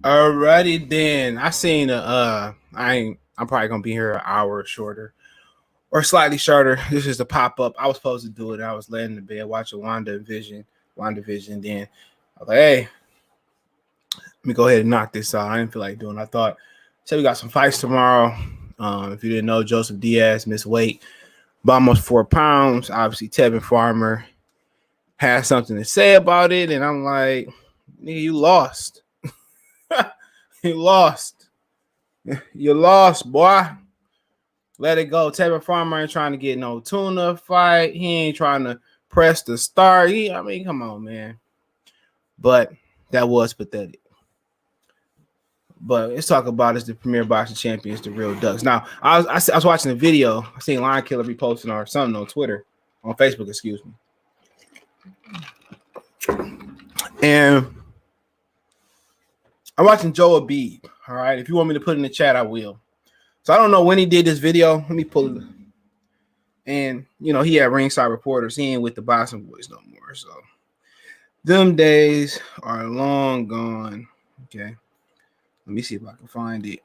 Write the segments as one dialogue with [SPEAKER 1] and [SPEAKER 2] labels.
[SPEAKER 1] Alrighty then. I seen I'm probably gonna be here an hour shorter or slightly shorter. This is the pop-up. I was supposed to do it. I was laying in the bed watching WandaVision. Then I was like, hey, let me go ahead and knock this out. I didn't feel like doing it. I thought, we got some fights tomorrow. If you didn't know, Joseph Diaz missed weight by almost 4 pounds. Obviously, Tevin Farmer had something to say about it, and I'm like, nigga, you lost. You lost. You lost, boy. Let it go. Tevin Farmer ain't trying to get no tuna fight. He ain't trying to press the start. Come on, man. But that was pathetic. But let's talk about the premier boxing champions, the real Ducks. Now, I was watching a video. I seen Lion Killer reposting or something on Twitter, on Facebook, excuse me. And I'm watching Joe Abib. All right. If you want me to put it in the chat, I will. So I don't know when he did this video. Let me pull it. And, he had ringside reporters. He ain't with the boxing boys no more. So them days are long gone. Okay. Let me see if I can find it.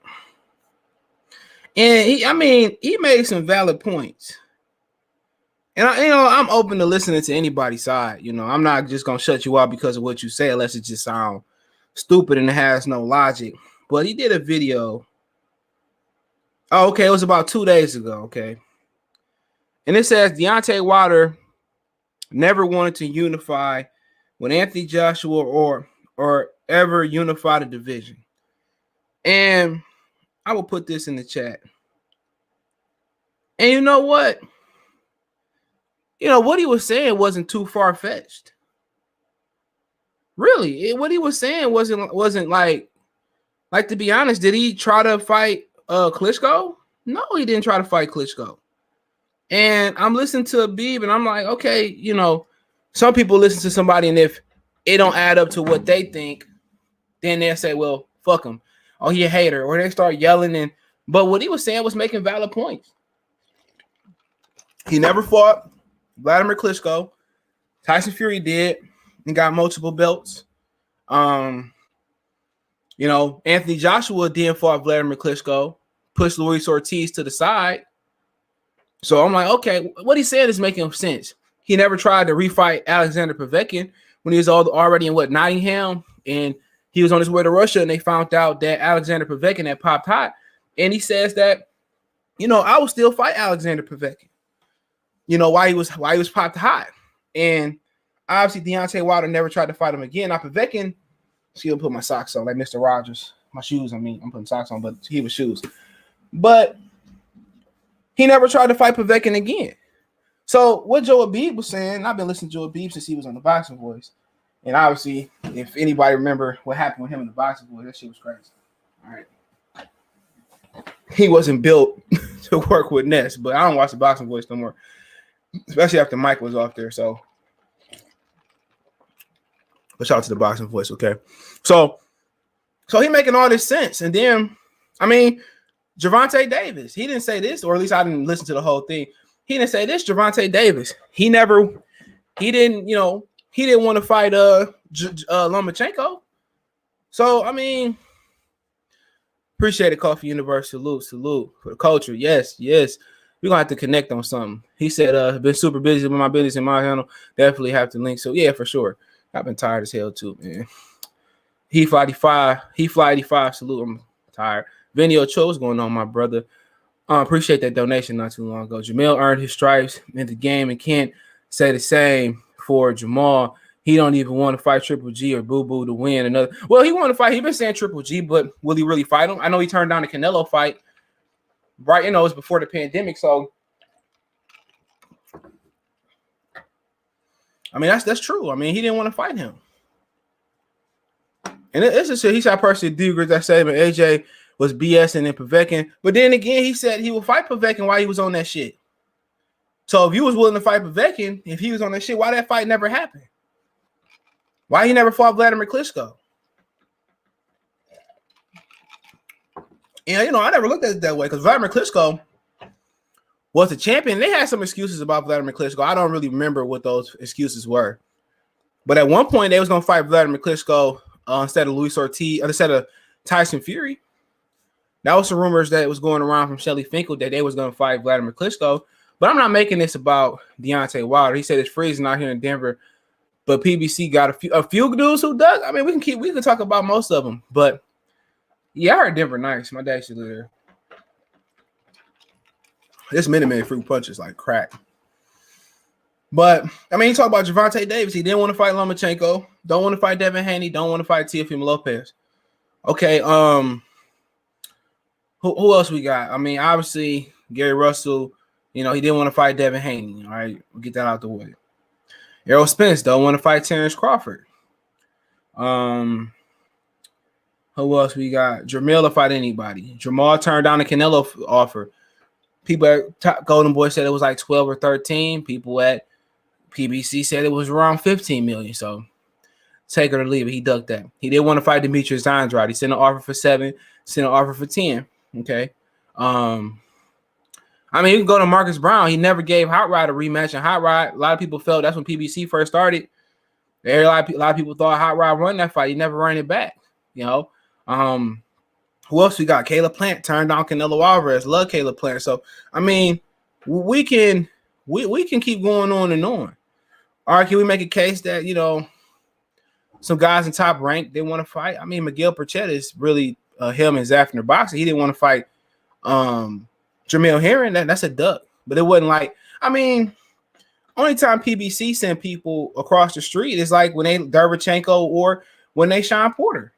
[SPEAKER 1] And he made some valid points. And I'm open to listening to anybody's side. I'm not just gonna shut you out because of what you say, unless it just sounds stupid and it has no logic. But he did a video. Oh, okay, it was about 2 days ago. Okay, and it says Deontay Wilder never wanted to unify with Anthony Joshua or ever unify the division. And I will put this in the chat. And you know what? What he was saying wasn't too far-fetched. Really, what he was saying wasn't like, to be honest, did he try to fight Klitschko? No, he didn't try to fight Klitschko. And I'm listening to Abib, and I'm like, okay, some people listen to somebody, and if it don't add up to what they think, then they'll say, well, fuck him. Oh, he a hater, or they start yelling. But what he was saying was making valid points. He never fought Vladimir Klitschko. Tyson Fury did and got multiple belts. Anthony Joshua didn't fight Vladimir Klitschko, pushed Luis Ortiz to the side. So I'm like, okay, what he's saying is making sense. He never tried to refight Alexander Povetkin when he was already in Nottingham, and he was on his way to Russia, and they found out that Alexander Povetkin had popped hot. And he says that, I will still fight Alexander Povetkin. Why he was popped hot. And obviously Deontay Wilder never tried to fight him again. Now Povetkin, he'll put my socks on like Mr. Rogers. My shoes, I'm putting socks on, but he was shoes. But he never tried to fight Povetkin again. So what Joe Abib was saying, I've been listening to Joe Abib since he was on the Boxing Voice. And obviously, if anybody remember what happened with him in the Boxing Voice, that shit was crazy. All right. He wasn't built to work with Ness, but I don't watch the Boxing Voice no more, especially after Mike was off there. So, but shout out to the Boxing Voice, okay? So he making all this sense. And then, Gervonta Davis, he didn't say this, or at least I didn't listen to the whole thing. He didn't say this, Gervonta Davis. He didn't want to fight Lomachenko. So, appreciate it, Coffee Universe. Salute for the culture. Yes. We're going to have to connect on something. He said, been super busy with my business and my handle. Definitely have to link. So, yeah, for sure. I've been tired as hell, too, man. He fly 85. Salute. I'm tired. Vinny Ochoa, what's going on, my brother? Appreciate that donation not too long ago. Jamel earned his stripes in the game and can't say the same for Jamal. He don't even want to fight Triple G or Boo Boo to win another. Well, he wanted to fight. He been saying Triple G, but will he really fight him? I know he turned down the Canelo fight. Right, it's before the pandemic, so that's true. He didn't want to fight him. And it's just he said personally do that statement. AJ was BSing in Povetkin, but then again, he said he would fight Povetkin while he was on that shit. So if you was willing to fight Povetkin, if he was on that shit, why that fight never happened? Why he never fought Vladimir Klitschko? And I never looked at it that way because Vladimir Klitschko was a champion. They had some excuses about Vladimir Klitschko. I don't really remember what those excuses were. But at one point, they was going to fight Vladimir Klitschko instead of Luis Ortiz, instead of Tyson Fury. That was some rumors that was going around from Shelly Finkel that they was going to fight Vladimir Klitschko. But I'm not making this about Deontay Wilder. He said it's freezing out here in Denver. But PBC got a few dudes who does. I mean, we can talk about most of them. But yeah, I heard Denver nice. My dad used to live there. This Minute Maid fruit punch is like crack. But I mean, you talk about Gervonta Davis. He didn't want to fight Lomachenko. Don't want to fight Devin Haney. Don't want to fight Teofimo Lopez. Okay. Who else we got? I mean, obviously Gary Russell. You know, he didn't want to fight Devin Haney. All right, we'll get that out the way. Errol Spence don't want to fight Terrence Crawford. Who else we got? Jamil to fight anybody. Jamal turned down the Canelo offer. People at Golden Boy said it was like 12 or 13. People at PBC said it was around 15 million. So take it or leave it. He ducked that. He didn't want to fight Demetrius Andrade. He sent an offer for 7, sent an offer for 10. Okay. I mean, you can go to Marcus Brown. He never gave Hot Rod a rematch. And Hot Rod, a lot of people felt that's when PBC first started. A lot of people thought Hot Rod won that fight. He never ran it back. You know. Who else we got? Caleb Plant turned down Canelo Alvarez. Love Caleb Plant. So I mean, we can keep going on and on. All right, can we make a case that, you know, some guys in top rank they want to fight? I mean, Miguel Perchetta is really him and Zafner boxing. He didn't want to fight Jamil Herring. That's a duck. But it wasn't like, I mean, only time PBC sent people across the street is like when they Derevchenko or when they Sean Porter.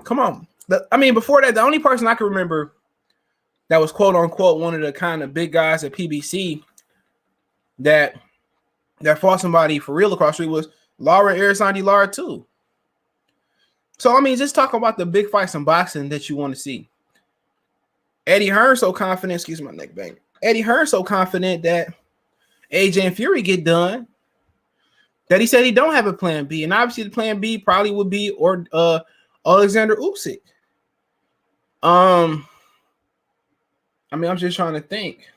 [SPEAKER 1] Come on. I mean, before that, the only person I can remember that was quote unquote one of the kind of big guys at PBC that fought somebody for real across the street was Lara Arizandi Lara too. So I mean, just talk about the big fights in boxing that you want to see. Eddie Hearn so confident, excuse my neck bang. Eddie Hearn so confident that AJ and Fury get done that he said he don't have a plan B. And obviously the plan B probably would be Alexander Usyk. I mean, I'm just trying to think.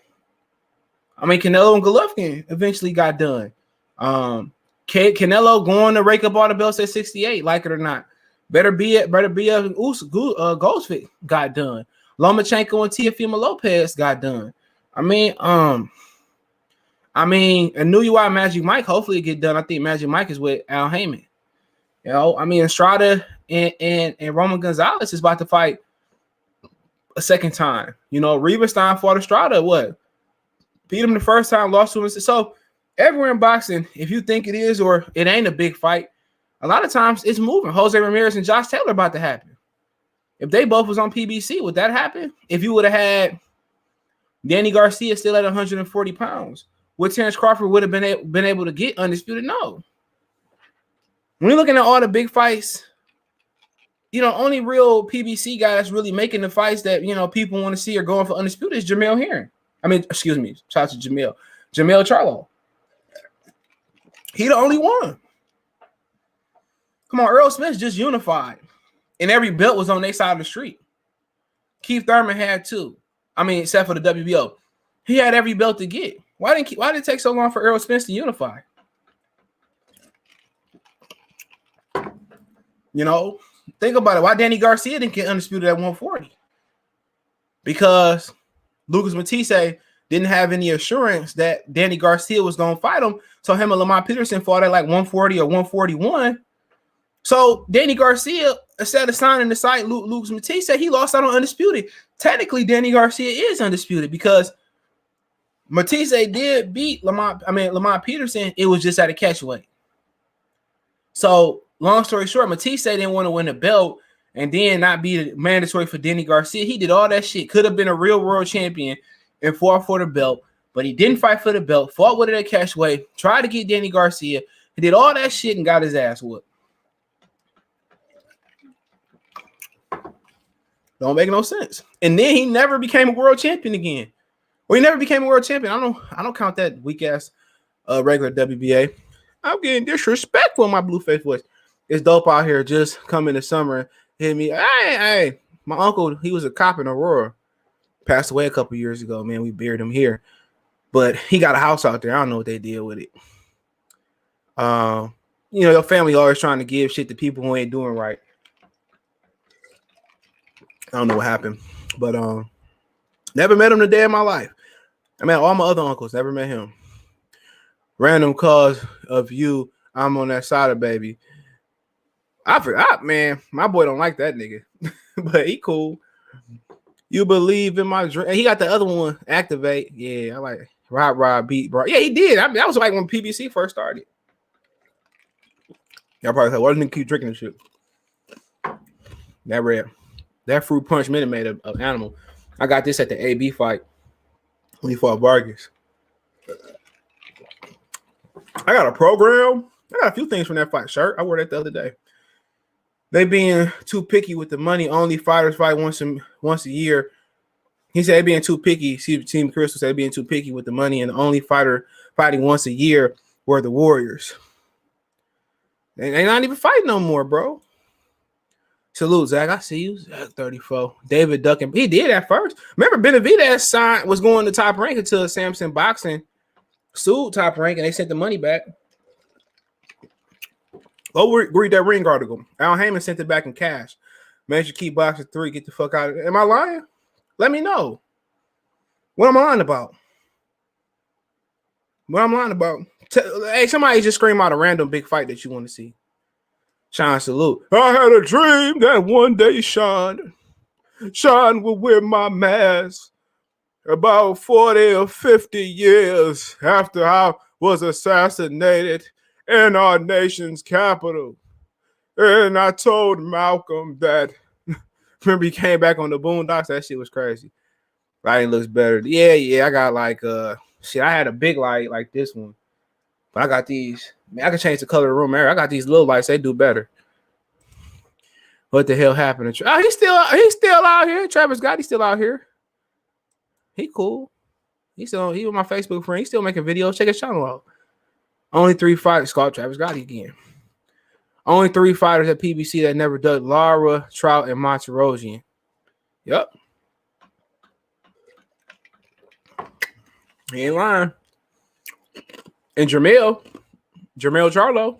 [SPEAKER 1] I mean, Canelo and Golovkin eventually got done. Canelo going to rake up all the belts at 68, like it or not. Better be Goldsvick got done. Lomachenko and Teofimo Lopez got done. I mean, a new UI Magic Mike hopefully get done. I think Magic Mike is with Al Heyman. You know, I mean, Estrada and Roman Gonzalez is about to fight a second time. You know, Riebenstein fought Estrada. What? Beat him the first time, lost to him. So everywhere in boxing, if you think it is or it ain't a big fight, a lot of times it's moving. Jose Ramirez and Josh Taylor about to happen. If they both was on PBC, would that happen? If you would have had Danny Garcia still at 140 pounds, would Terrence Crawford would have been able to get undisputed? No. When you're looking at all the big fights, you know, only real PBC guy that's really making the fights that, you know, people want to see or going for undisputed is Jamil Herring. I mean, excuse me, shout out to Jamil Charlo. He the only one. Come on, Earl Smith just unified. And every belt was on their side of the street. Keith Thurman had 2. I mean, except for the WBO. He had every belt to get. Why did it take so long for Earl Spence to unify? You know, think about it. Why Danny Garcia didn't get undisputed at 140? Because Lucas Matisse didn't have any assurance that Danny Garcia was going to fight him. So him and Lamont Peterson fought at like 140 or 141. So Danny Garcia, instead of signing the site, Lucas Matisse said he lost out on undisputed. Technically, Danny Garcia is undisputed because Matisse did beat Lamont Peterson. It was just at a catch weight. So long story short, Matisse didn't want to win a belt and then not be mandatory for Danny Garcia. He did all that shit. Could have been a real world champion and fought for the belt, but he didn't fight for the belt. Fought with it at catch weight. Tried to get Danny Garcia. He did all that shit and got his ass whooped. Don't make no sense. And then he never became a world champion again. Well, he never became a world champion. I don't count that weak ass regular WBA. I'm getting disrespectful in my blue face voice. It's dope out here. Just coming this summer, hit me. Hey, my uncle, he was a cop in Aurora. Passed away a couple years ago. Man, we buried him here. But he got a house out there. I don't know what they did with it. You your family always trying to give shit to people who ain't doing right. I don't know what happened, but never met him a day in my life. I met all my other uncles, never met him. Random cause of you, I'm on that side of baby. I forgot, man. My boy don't like that nigga, but he cool. You believe in my dream. He got the other one, Activate. Yeah, I like Rob beat, bro. Yeah, he did. I mean, that was like when PBC first started. Y'all probably said, why didn't he keep drinking this shit? That fruit punch Minute Maid of Animal. I got this at the AB fight when he fought Vargas. I got a program. I got a few things from that fight shirt. I wore that the other day. They being too picky with the money. Only fighters fight once a year. He said being too picky. Team Crystal said being too picky with the money, and the only fighter fighting once a year were the Warriors. They not even fighting no more, bro. Salute, Zach. I see you. Zach 34. David Duckin. He did at first. Remember, Benavidez was going to Top Rank until Samson Boxing sued Top Rank, and they sent the money back. Go read that Ring article. Al Heyman sent it back in cash. Man should keep boxing 3. Get the fuck out of it. Am I lying? Let me know. What am I lying about? What I'm lying about? Hey, somebody just scream out a random big fight that you want to see. Sean, salute. I had a dream that one day Sean would wear my mask about 40 or 50 years after I was assassinated in our nation's capital. And I told Malcolm that, remember he came back on the Boondocks? That shit was crazy. Lighting looks better. Yeah, I got like, I had a big light like this one. But I got these. Man, I can change the color of the room. I got these little lights. They do better. What the hell happened? Oh, he's still out here. Travis Scott, he's still out here. He cool. He was my Facebook friend. He's still making videos. Check his channel out. Only 3 fighters. Called Travis Scott again. Only 3 fighters at PBC that never done. Lara, Trout, and Monterosian. Yep. He ain't lying. And Jermell Charlo.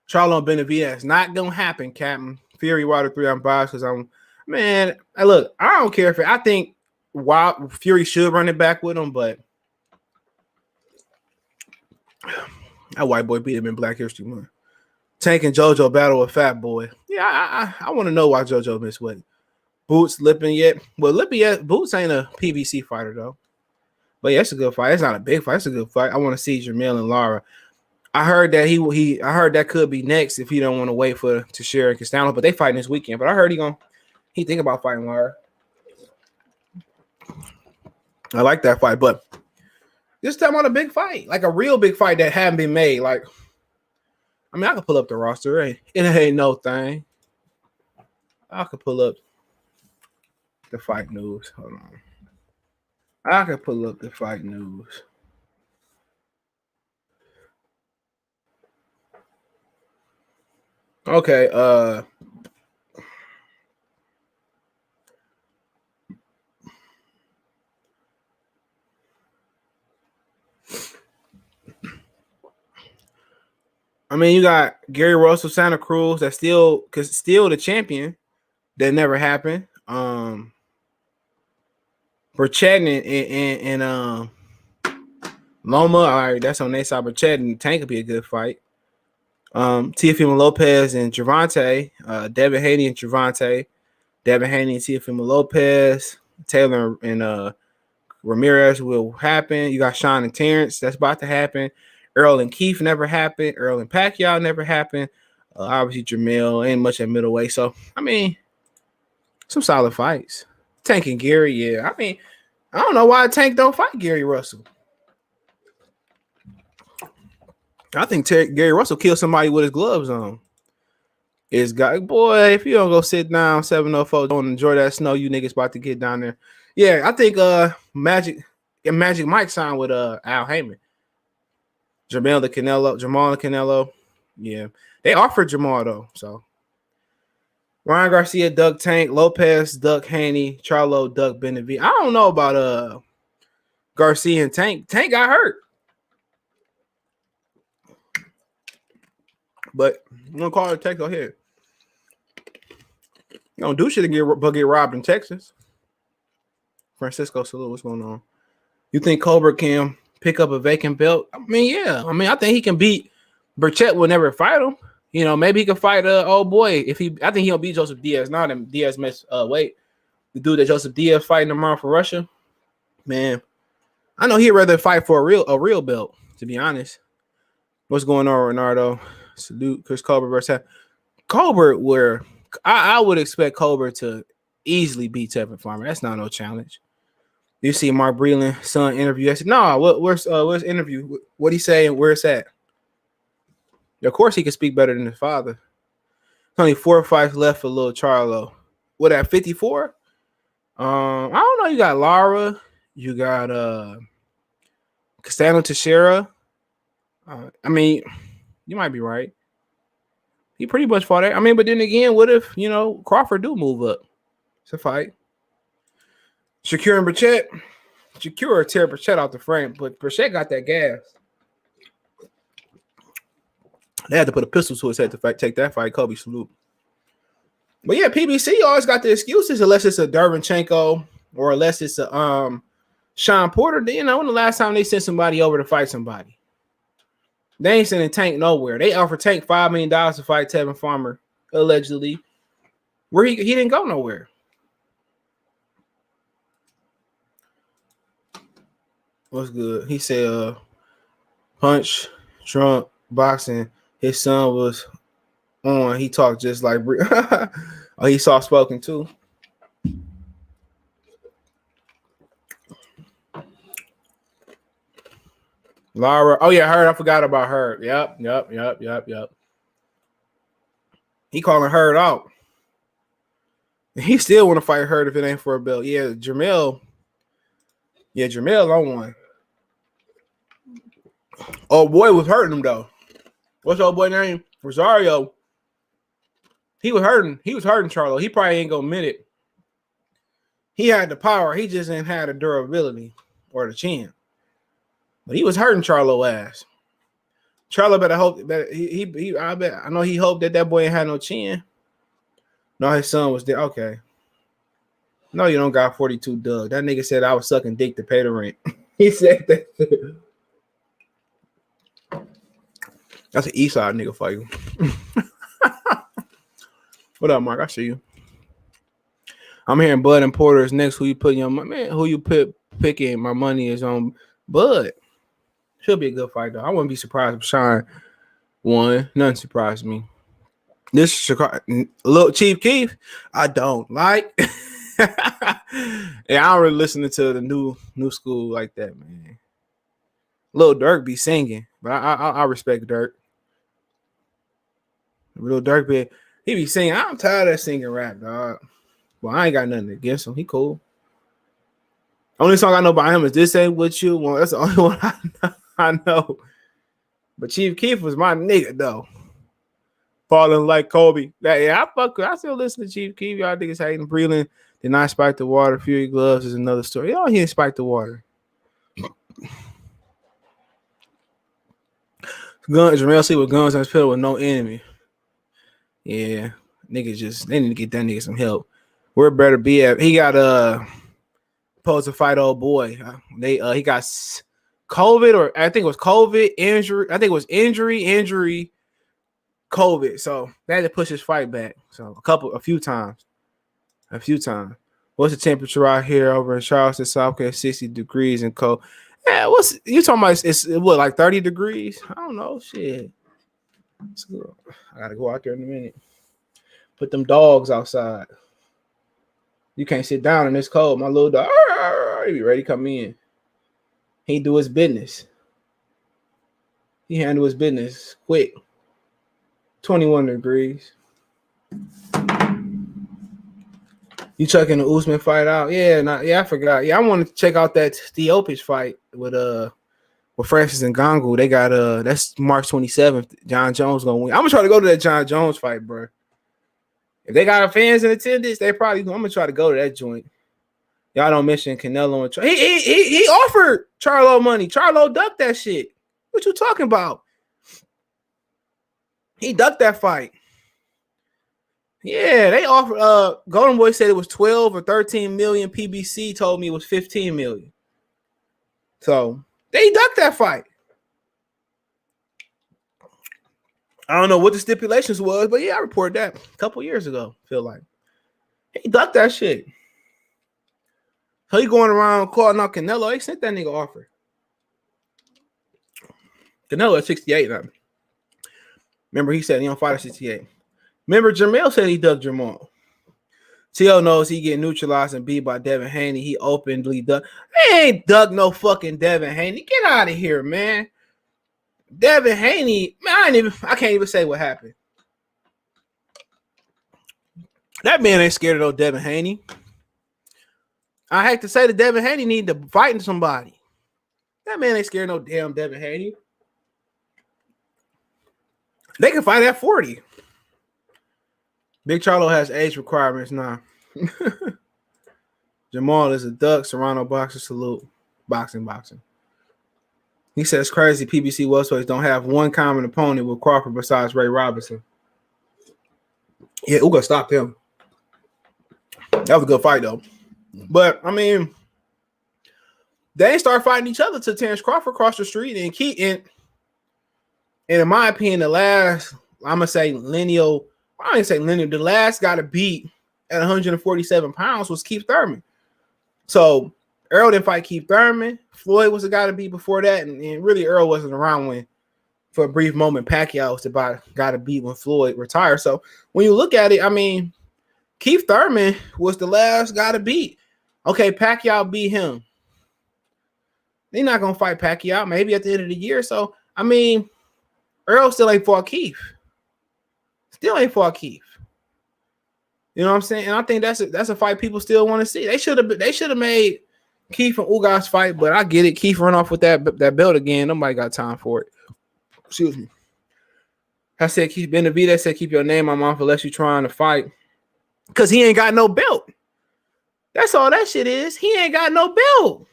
[SPEAKER 1] Charlo and Benavidez. Not gonna happen, Captain. Fury Wilder 3 on bias because look, I don't care I think Fury should run it back with him, but that white boy beat him in Black History Month. Tank and JoJo battle with Fat Boy. Yeah, I want to know why JoJo missed weight. Boots lipping yet? Well, Boots ain't a PBC fighter though. But yeah, it's a good fight. It's not a big fight. It's a good fight. I want to see Jermell and Lara. I heard that I heard that could be next if he don't want to wait for Teixeira and Castano, but they fighting this weekend. But I heard he think about fighting Lara. I like that fight, but this time on a big fight, like a real big fight that hadn't been made. Like, I mean, I could pull up the roster. It ain't no thing. I could pull up the fight news. Hold on. I could pull up the fight news. Okay, I mean, you got Gary Russell, Santa Cruz, that's still the champion. That never happened. Burchett and Loma, all right, that's on their side. Burchett and Tank could be a good fight. Teofimo Lopez and Gervonta, Devin Haney and Gervonta, Devin Haney and Teofimo Lopez, Taylor and Ramirez will happen. You got Sean and Terrence, that's about to happen. Earl and Keith never happened. Earl and Pacquiao never happened. Obviously, Jamel ain't much at middleweight. So, I mean, some solid fights. Tank and Gary, yeah. I mean, I don't know why Tank don't fight Gary Russell. I think Gary Russell killed somebody with his gloves on. Boy, if you don't go sit down 704, don't enjoy that snow, you niggas about to get down there. Yeah, I think Magic Mike signed with Al Heyman. Jamal and Canelo. Yeah. They offered Jamal though. So Ryan Garcia, Doug Tank, Lopez, Doug Haney, Charlo, Doug Benavidez. I don't know about Garcia and Tank. Tank got hurt. But I'm gonna call it text. Go ahead. You don't do shit and get robbed in Texas. Francisco Salute, what's going on? You think Colbert can pick up a vacant belt? I mean, yeah. I mean, I think he can beat Burchett. Will never fight him. You know, maybe he can fight old boy if he. I think he'll beat Joseph Diaz. Not him. Diaz missed weight. The dude that Joseph Diaz fighting tomorrow for Russia, man. I know he'd rather fight for a real belt. To be honest, what's going on, Renardo? Salute, Chris Colbert versus Colbert. Where I would expect Colbert to easily beat Tevin Farmer. That's not no challenge. You see Mark Breland's son interview. I said, no, where's interview? What he say and where it's at? Of course, he can speak better than his father. Only 4 fights left for Lil Charlo. What, at 54? I don't know. You got Lara. You got Castano Teixeira. I mean, you might be right. He pretty much fought it. I mean, but then again, what if, Crawford do move up? It's a fight. Shakur and Burchett. Shakur tear Burchett out the frame, but Burchett got that gas. They had to put a pistol to his head to take that fight. Kobe, salute. But yeah, PBC always got the excuses unless it's a Dervinchenko or unless it's a Sean Porter. When the last time they sent somebody over to fight somebody? They ain't sending Tank nowhere. They offered Tank $5 million to fight Tevin Farmer, allegedly. Where he didn't go nowhere. What's good? He said punch, drunk, boxing. His son was on. He talked just like oh, he soft spoken too. Lara. Oh yeah, Hurd. I forgot about Hurd. Yep. He calling Hurd out. He still want to fight Hurd if it ain't for a belt. Yeah, Jermell. Yeah, Jermell on one. Oh boy was hurting him though. What's old boy name? Rosario. He was hurting Charlo. He probably ain't gonna admit it. He had the power. He just ain't had the durability or the chin. But he was hurting Charlo ass. Charlo better hope that I know he hoped that boy ain't had no chin. No, his son was there. Okay. No, you don't got 42 Doug. That nigga said I was sucking dick to pay the rent. He said that. That's an east side nigga for you. What up, Mark? I see you. I'm hearing Bud and Porter's next. Who you putting on? Man, who you picking? My money is on Bud. Should be a good fight, though. I wouldn't be surprised if Sean won. Nothing surprised me. This Chicago, look, Chief Keef, I don't like. Yeah, I don't really listen to the new school like that, man. Lil Durk be singing, but I respect Durk. Lil Durk he be singing. I'm tired of singing rap, dog. Well, I ain't got nothing against him. He cool. Only song I know by him is "This Ain't What You Want." That's the only one I know. But Chief Keef was my nigga though. Falling like Kobe. I still listen to Chief Keef. Y'all niggas hating. Breland did not spike the water. Fury Gloves is another story. Y'all, he didn't spike the water. Guns, Jamel C with guns on his pillow with no enemy. Yeah, niggas they need to get that nigga some help. Where better be at? He got supposed to fight old boy. He got COVID, or I think it was COVID injury. I think it was injury, COVID. So they had to push his fight back. So a few times. What's the temperature out here over in Charleston, South Carolina? 60 degrees and cold. Yeah, what's you talking about? It's what, like 30 degrees? I don't know. Shit. I gotta go out there in a minute. Put them dogs outside. You can't sit down in this cold. My little dog, he be ready to come in. He do his business. He handle his business quick. 21 degrees. You checking the Usman fight out? Yeah, I forgot. Yeah, I want to check out that Theopic fight with Francis and Ngannou. They got that's March 27th. John Jones gonna win. I'm gonna try to go to that John Jones fight, bro. If they got fans in attendance, I'm gonna try to go to that joint. Y'all don't mention Canelo and Charlo. He offered Charlo money. Charlo ducked that shit. What you talking about? He ducked that fight. Yeah, they offered. Golden Boy said it was 12 or 13 million. PBC told me it was 15 million. So they ducked that fight. I don't know what the stipulations was, but yeah, I reported that a couple years ago. Feel like he ducked that shit. So he going around calling out Canelo. They sent that nigga offer. Canelo at 68 now. Remember, he said he don't fight at 68. Remember, Jermell said he ducked Jamal. T.O. knows he get neutralized and beat by Devin Haney. He openly ducked. They ain't ducked no fucking Devin Haney. Get out of here, man. Devin Haney, man, I can't even say what happened. That man ain't scared of no Devin Haney. I hate to say that Devin Haney need to fight somebody. That man ain't scared of no damn Devin Haney. They can fight at 40. Big Charlo has age requirements now. Jamal is a duck. Serrano boxer salute. Boxing. He says crazy PBC welterweights don't have one common opponent with Crawford besides Ray Robinson. Yeah, we're gonna stop him. That was a good fight though. But I mean, they ain't start fighting each other till Terrence Crawford crossed the street and and in my opinion, the last, I'm gonna say lineal. I ain't say lineal. The last got to beat at 147 pounds was Keith Thurman. So Earl didn't fight Keith Thurman. Floyd was the guy to beat before that, and really Earl wasn't around when, for a brief moment, Pacquiao was the guy to beat when Floyd retired. So when you look at it, I mean, Keith Thurman was the last guy to beat. Okay, Pacquiao beat him. They're not gonna fight Pacquiao maybe at the end of the year. So I mean, Earl still ain't fought Keith. Still ain't fought Keith. You know what I'm saying? And I think that's a fight people still want to see. They should have made Keith and Ugas fight, but I get it. Keith run off with that belt again. Nobody got time for it. Excuse me. I said keep Benavidez said keep your name on mouth unless you're trying to fight. Because he ain't got no belt. That's all that shit is. He ain't got no belt.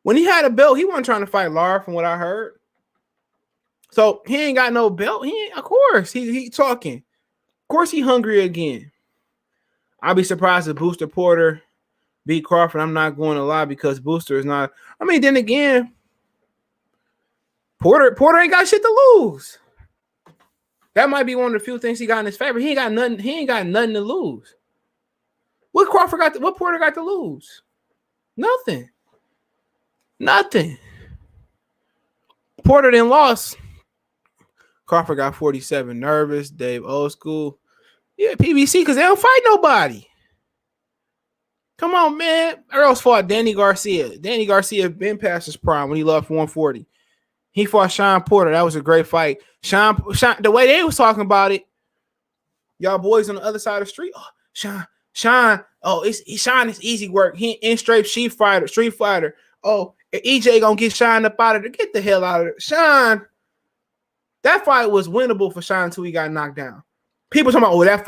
[SPEAKER 1] When he had a belt, he wasn't trying to fight Lara from what I heard. So he ain't got no belt. Of course, he talking. Of course, he hungry again. I'll be surprised if Booster Porter beat Crawford. I'm not going to lie because Booster is not. I mean, then again, Porter ain't got shit to lose. That might be one of the few things he got in his favor. He ain't got nothing. He ain't got nothing to lose. What Porter got to lose? Nothing. Porter then lost. Crawford got 47. Nervous. Dave old school. Yeah, PBC because they don't fight nobody. Come on, man. Earl's fought Danny Garcia. Danny Garcia been past his prime when he lost 140. He fought Sean Porter. That was a great fight. Sean, the way they was talking about it, y'all boys on the other side of the street. Oh, Sean. Oh, Sean is easy work. He in straight street fighter. Oh, EJ gonna get Sean up out of there. Get the hell out of there. Sean, that fight was winnable for Sean until he got knocked down. People talking about, that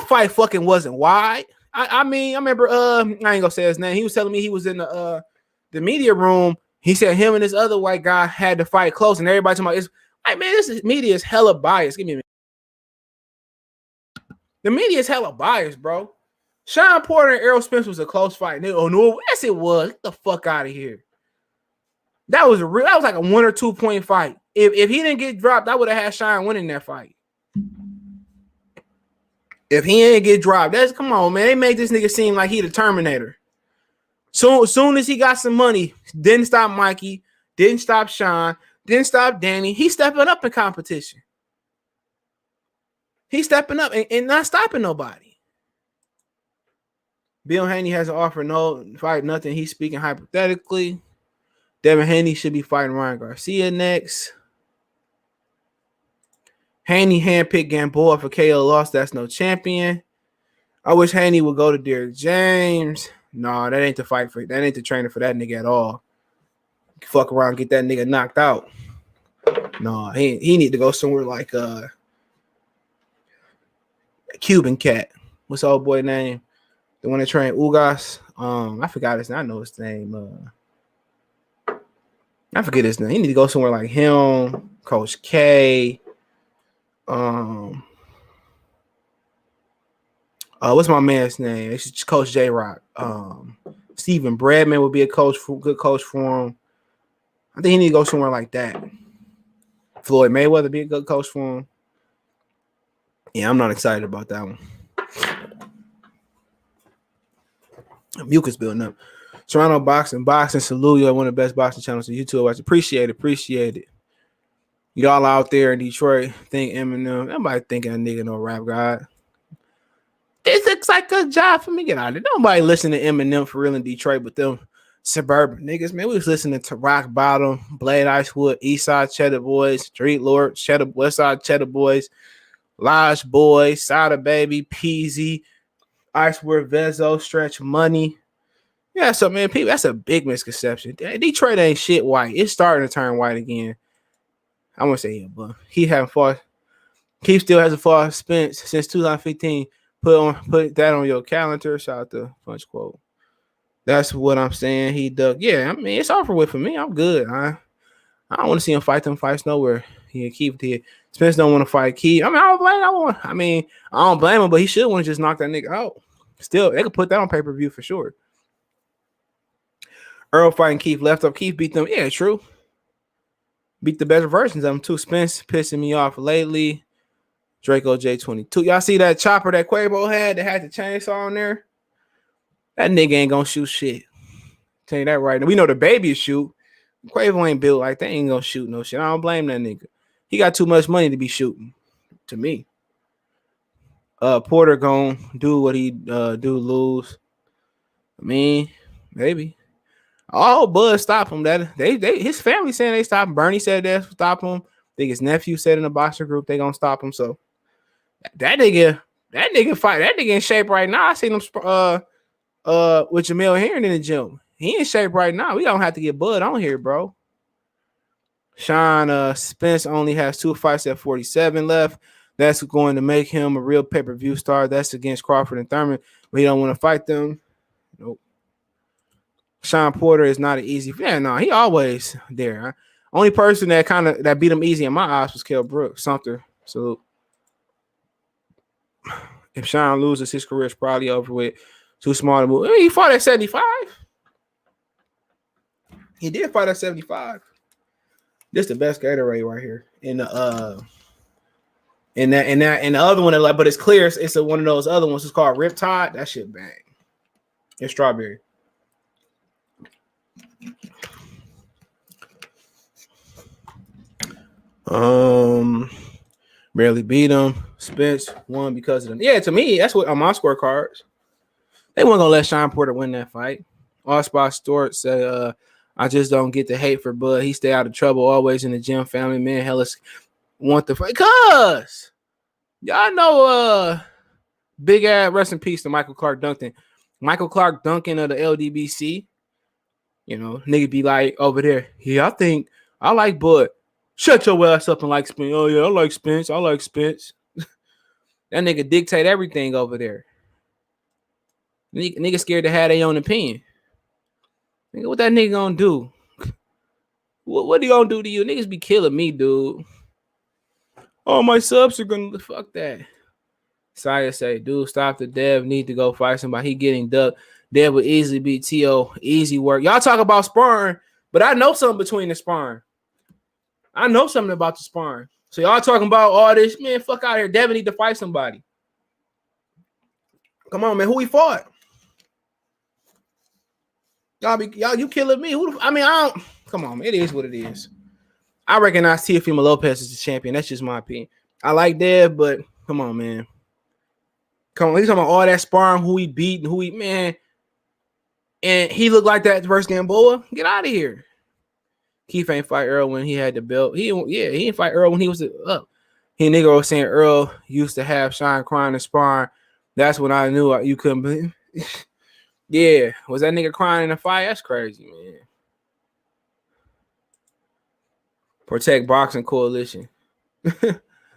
[SPEAKER 1] fight fucking wasn't wide. I mean, I remember, I ain't gonna say his name. He was telling me he was in the media room. He said him and this other white guy had to fight close, and everybody talking about, it's like, man, media is hella biased. Give me a minute. The media is hella biased, bro. Sean Porter and Errol Spence was a close fight. Oh no, yes it was. Get the fuck out of here. That was like a 1 or 2 point fight. If he didn't get dropped, I would have had Sean winning that fight. If he ain't get dropped, come on, man. They made this nigga seem like he the Terminator. So as soon as he got some money, didn't stop Mikey, didn't stop Sean, didn't stop Danny. He's stepping up in competition. He's stepping up and not stopping nobody. Bill Haney has an offer, no fight, nothing. He's speaking hypothetically. Devin Haney should be fighting Ryan Garcia next. Haney handpicked Gamboa for KO loss. That's no champion. I wish Haney would go to Derrick James. No, that ain't the fight for that. Ain't the trainer for that nigga at all. Fuck around, get that nigga knocked out. No, he need to go somewhere like a Cuban cat. What's the old boy name? The one that trained Ugas. I forgot his name. I know his name. I forget his name. He need to go somewhere like him. Coach K. What's my man's name? It's Coach J Rock. Stephen Bradman would be a good coach for him. I think he need to go somewhere like that. Floyd Mayweather be a good coach for him. Yeah, I'm not excited about that one. Mucus building up. Toronto Boxing, salute you. One of the best boxing channels on YouTube. I appreciate it. Y'all out there in Detroit think Eminem. Nobody thinking a nigga no rap god. This looks like a job for me. Get out of it. Nobody listening to Eminem for real in Detroit, but them suburban niggas, man. We was listening to Rock Bottom, Blade Icewood, Eastside Cheddar Boys, Street Lord, Westside Cheddar Boys, Lodge Boys, Sada Baby, Peasy, Icewood, Vezo, Stretch Money. Yeah, so man, people, that's a big misconception. Detroit ain't shit white. It's starting to turn white again. I won't say him, but he haven't fought. Keith still hasn't fought Spence since 2015. Put that on your calendar. Shout out to Punch Quote. That's what I'm saying. He dug. Yeah, I mean, it's over with for me. I'm good. I don't want to see him fight them fights nowhere. He Keith did. Spence don't want to fight Keith. I mean, I don't blame him, but he should want to just knock that nigga out. Still, they could put that on pay-per-view for sure. Earl fighting Keith left up. Keith beat them. Yeah, true. Beat the better versions of them too. Spence pissing me off lately. Draco J22. Y'all see that chopper that Quavo had that had the chainsaw on there? That nigga ain't gonna shoot shit. Tell you that right now. We know the baby shoot. Quavo ain't built like that. Ain't gonna shoot no shit. I don't blame that nigga. He got too much money to be shooting. To me. Porter gonna do what he do lose. I mean, maybe. Oh, Bud stop him. That they his family saying they stop him. Bernie said they stop him. I think his nephew said in the boxer group they gonna stop him. So that nigga fight. That nigga in shape right now. I seen him with Jamil Herring in the gym. He in shape right now. We don't have to get Bud on here, bro. Sean Spence only has 2 fights at 47 left. That's going to make him a real pay-per-view star. That's against Crawford and Thurman, but he don't want to fight them. Nope. Sean Porter is not an easy. Yeah, no, he always there. Huh? Only person that beat him easy in my eyes was Kell Brooks. Sumter. Salute. If Sean loses, his career is probably over with. Too small to move. I mean, he fought at 75. He did fight at 75. This is the best Gatorade right here. And the other one, but it's clear. It's one of those other ones. It's called Riptide. That shit bang. It's strawberry. Barely beat him. Spence won because of them. Yeah, to me, that's what on my scorecards. They weren't gonna let Sean Porter win that fight. Allspot Stewart said, I just don't get the hate for Bud. He stay out of trouble, always in the gym. Family man, Hellas want the fight. Cuz y'all know big ass rest in peace to Michael Clark Duncan. Michael Clark Duncan of the LDBC. You know, nigga be like over there. Yeah, I think I like Bud. Shut your ass up and like Spence. Oh, yeah, I like Spence. That nigga dictate everything over there. Nigga scared to have their own opinion. Nigga, what that nigga gonna do? What he gonna do to you? Niggas be killing me, dude. Oh, my subs are gonna fuck that. Saya say, dude, stop the Dev. Need to go fight somebody. He getting ducked. Dev would easily beat T.O. Easy work. Y'all talk about sparring, but I know something between the sparring. I know something about the sparring. So y'all talking about all this, man, fuck out here. Devin need to fight somebody. Come on, man. Who he fought? Y'all, you killing me. Come on, man. It is what it is. I recognize Teofimo Lopez as the champion. That's just my opinion. I like Dev, but come on, man. Come on. He's talking about all that sparring, who he beat, and man. And he looked like that versus Gamboa. Get out of here. Keith ain't fight Earl when he had the belt. He didn't fight Earl when he was up. He nigga was saying Earl used to have Sean crying and sparring. That's when I knew you couldn't believe. Yeah, was that nigga crying in the fight? That's crazy, man. Protect Boxing Coalition.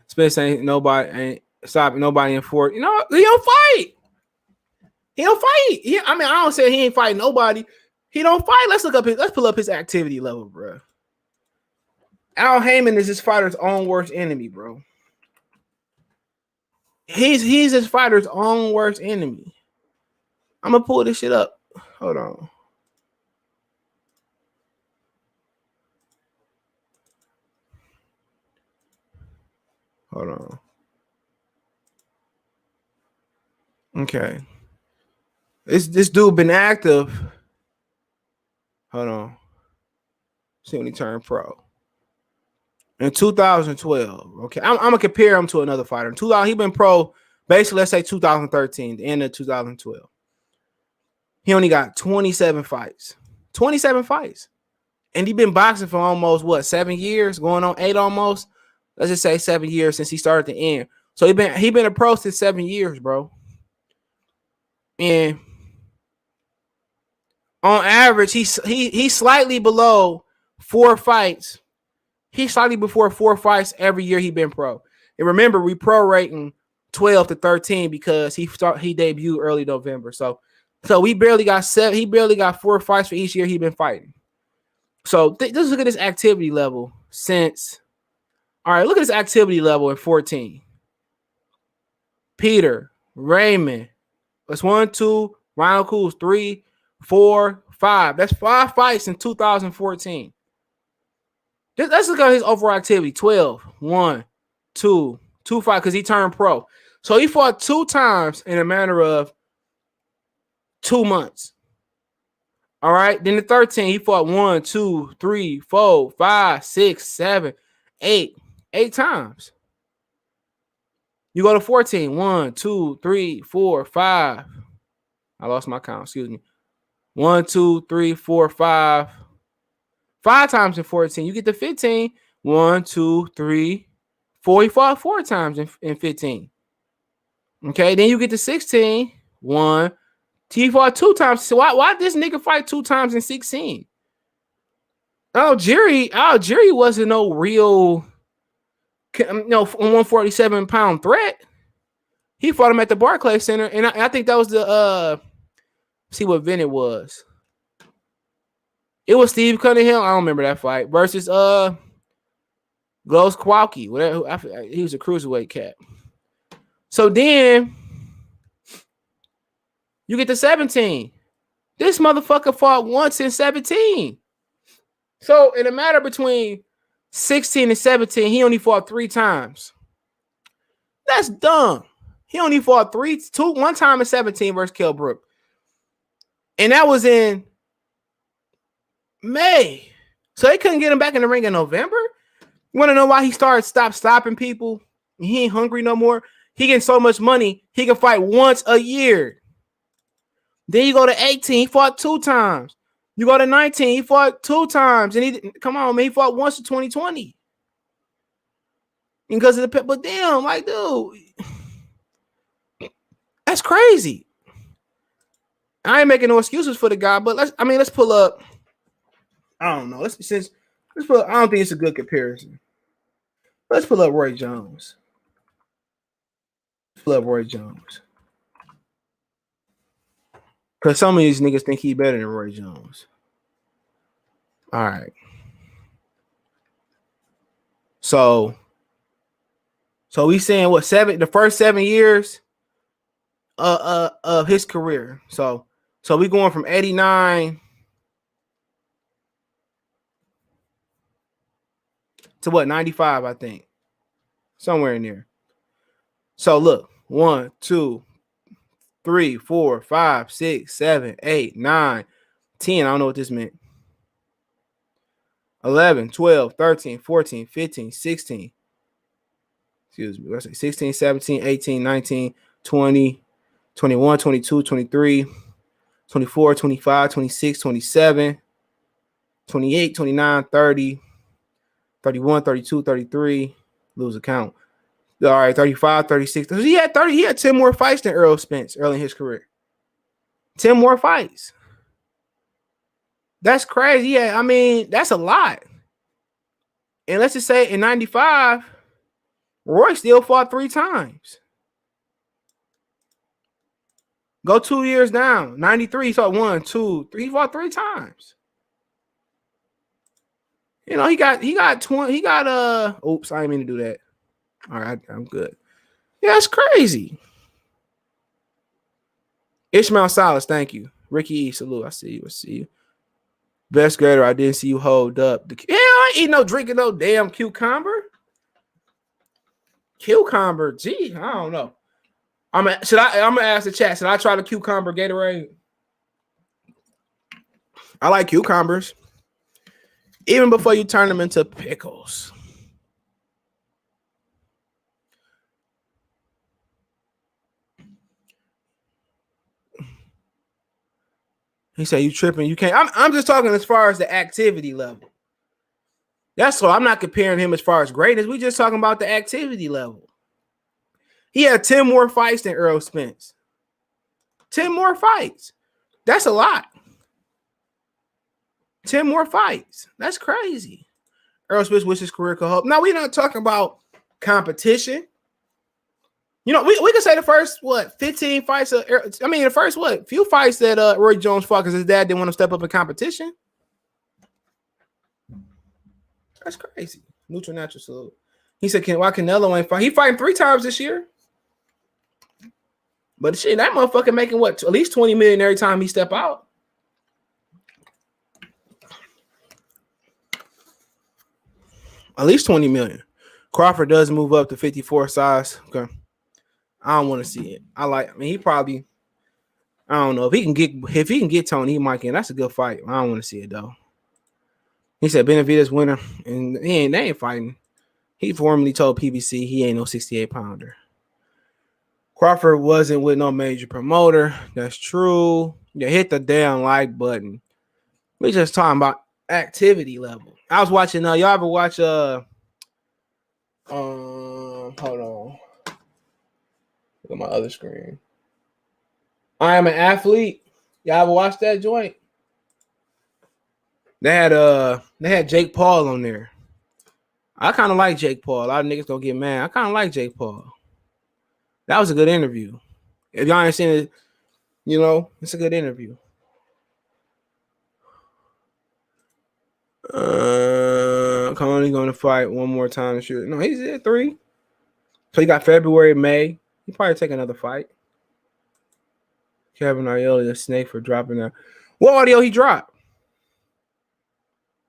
[SPEAKER 1] Spence ain't stopping nobody in Fort. You know, he don't fight. He don't fight. I don't say he ain't fighting nobody. He don't fight. Let's pull up his activity level, bro. Al Heyman is his fighter's own worst enemy, bro. He's his fighter's own worst enemy. I'm gonna pull this shit up. Hold on. Hold on. Okay. This dude been active. Hold on. See when he turned pro. In 2012. Okay. I'm gonna compare him to another fighter. In 2000, he been pro basically, let's say 2013, the end of 2012. He only got 27 fights. 27 fights. And he been boxing for almost 7 years, going on 8 almost. Let's just say 7 years since he started the end. So he been a pro since 7 years, bro. And on average, he's slightly below 4 fights. He's slightly before 4 fights every year he been pro. And remember, we prorating 12 to 13 because he debuted early November. So we barely got 7. He barely got 4 fights for each year he been fighting. So let's look at his activity level since. All right, look at his activity level in 14. Peter, Raymond. That's 1, 2. Ronald Cruz, 3, 4, 5. That's 5 fights in 2014. Let's look at his overall activity. 12, 1, 2, 2 fights because he turned pro. So he fought 2 times in a matter of 2 months. All right. Then the 13, he fought 1, 2, 3, 4, 5, 6, 7, 8. 8 times. You go to 14. 1, 2, 3, 4, 5. I lost my count. Excuse me. 1, 2, 3, 4, 5. 5 times in 14. You get to 15. 1, 2, 3, 4. He fought 4 times in 15. Okay. Then you get to 16. 1. He fought 2 times. So why this nigga fight 2 times in 16? Jerry wasn't no real, 147-pound threat. He fought him at the Barclays Center, and I think that was the see what event it was. It was Steve Cunningham. I don't remember that fight versus Glows Kowalski. Whatever. He was a cruiserweight cat. So then you get to 17. This motherfucker fought once in 17. So in a matter between 16 and 17, he only fought 3 times. That's dumb. He only fought 1 time in 17 versus Kell Brook. And that was in May. So they couldn't get him back in the ring in November? You want to know why he stopped stopping people? He ain't hungry no more. He getting so much money, he can fight once a year. Then you go to 18, he fought 2 times. You go to 19, he fought 2 times. And he fought once in 2020. Because of the but damn, like, dude, that's crazy. I ain't making no excuses for the guy, but let's pull up. I don't know. Let's pull up, I don't think it's a good comparison. Let's pull up Roy Jones. Because some of these niggas think he better than Roy Jones. All right. So we saying the first 7 years of his career. So we going from 89 to 95, I think. Somewhere in there. So look, 1, 2, 3, 4, 5, 6, 7, 8, 9, 10. I don't know what this meant. 11, 12, 13, 14, 15, 16. Excuse me. Let's say 16, 17, 18, 19, 20, 21, 22, 23, 24, 25, 26, 27, 28, 29, 30, 31, 32, 33. Lose a count. All right, 35, 36. He had 10 more fights than Errol Spence early in his career. 10 more fights. That's crazy. Yeah, I mean, that's a lot. And let's just say in 95, Roy still fought 3 times. Go 2 years down. 93, he fought 1, 2, 3. He fought 3 times. You know, he got 20. He got oops, I didn't mean to do that. All right, I'm good. Yeah, it's crazy. Ishmael Silas, thank you. Ricky E, salute. I see you. Best grader, I didn't see you hold up. I ain't eat no drinking no damn cucumber. Cucumber, gee, I don't know. I'm gonna ask the chat. Should I try the cucumber Gatorade? I like cucumbers. Even before you turn them into pickles. He said you tripping. You can't. I'm just talking as far as the activity level. That's all. I'm not comparing him as far as greatness. We just talking about the activity level. He had 10 more fights than Errol Spence. 10 more fights. That's a lot. 10 more fights. That's crazy. Errol Spence wishes his career could hope. Now, we're not talking about competition. You know, we can say the first, 15 fights. The first, few fights that Roy Jones fought because his dad didn't want to step up in competition. That's crazy. Neutral natural salute. He said, why Canelo ain't fight? He fighting 3 times this year. But shit, that motherfucker making at least 20 million every time he step out. At least 20 million. Crawford does move up to 54 size. Okay. I don't want to see it. He probably, I don't know. If he can get Tony, he might get. That's a good fight. I don't want to see it though. He said Benavidez winner, and they ain't fighting. He formerly told PBC he ain't no 68-pounder. Crawford wasn't with no major promoter. That's true. You hit the damn like button. We just talking about activity level. I was watching. Y'all ever watch? Hold on. Look at my other screen. I Am an Athlete. Y'all ever watch that joint? They had Jake Paul on there. I kind of like Jake Paul. A lot of niggas gonna get mad. I kind of like Jake Paul. That was a good interview. If y'all ain't seen it, it's a good interview. Conley's gonna fight one more time this year. No, he's at 3. So he got February, May. He probably take another fight. Kevin Aiello, a snake for dropping that. What audio he dropped?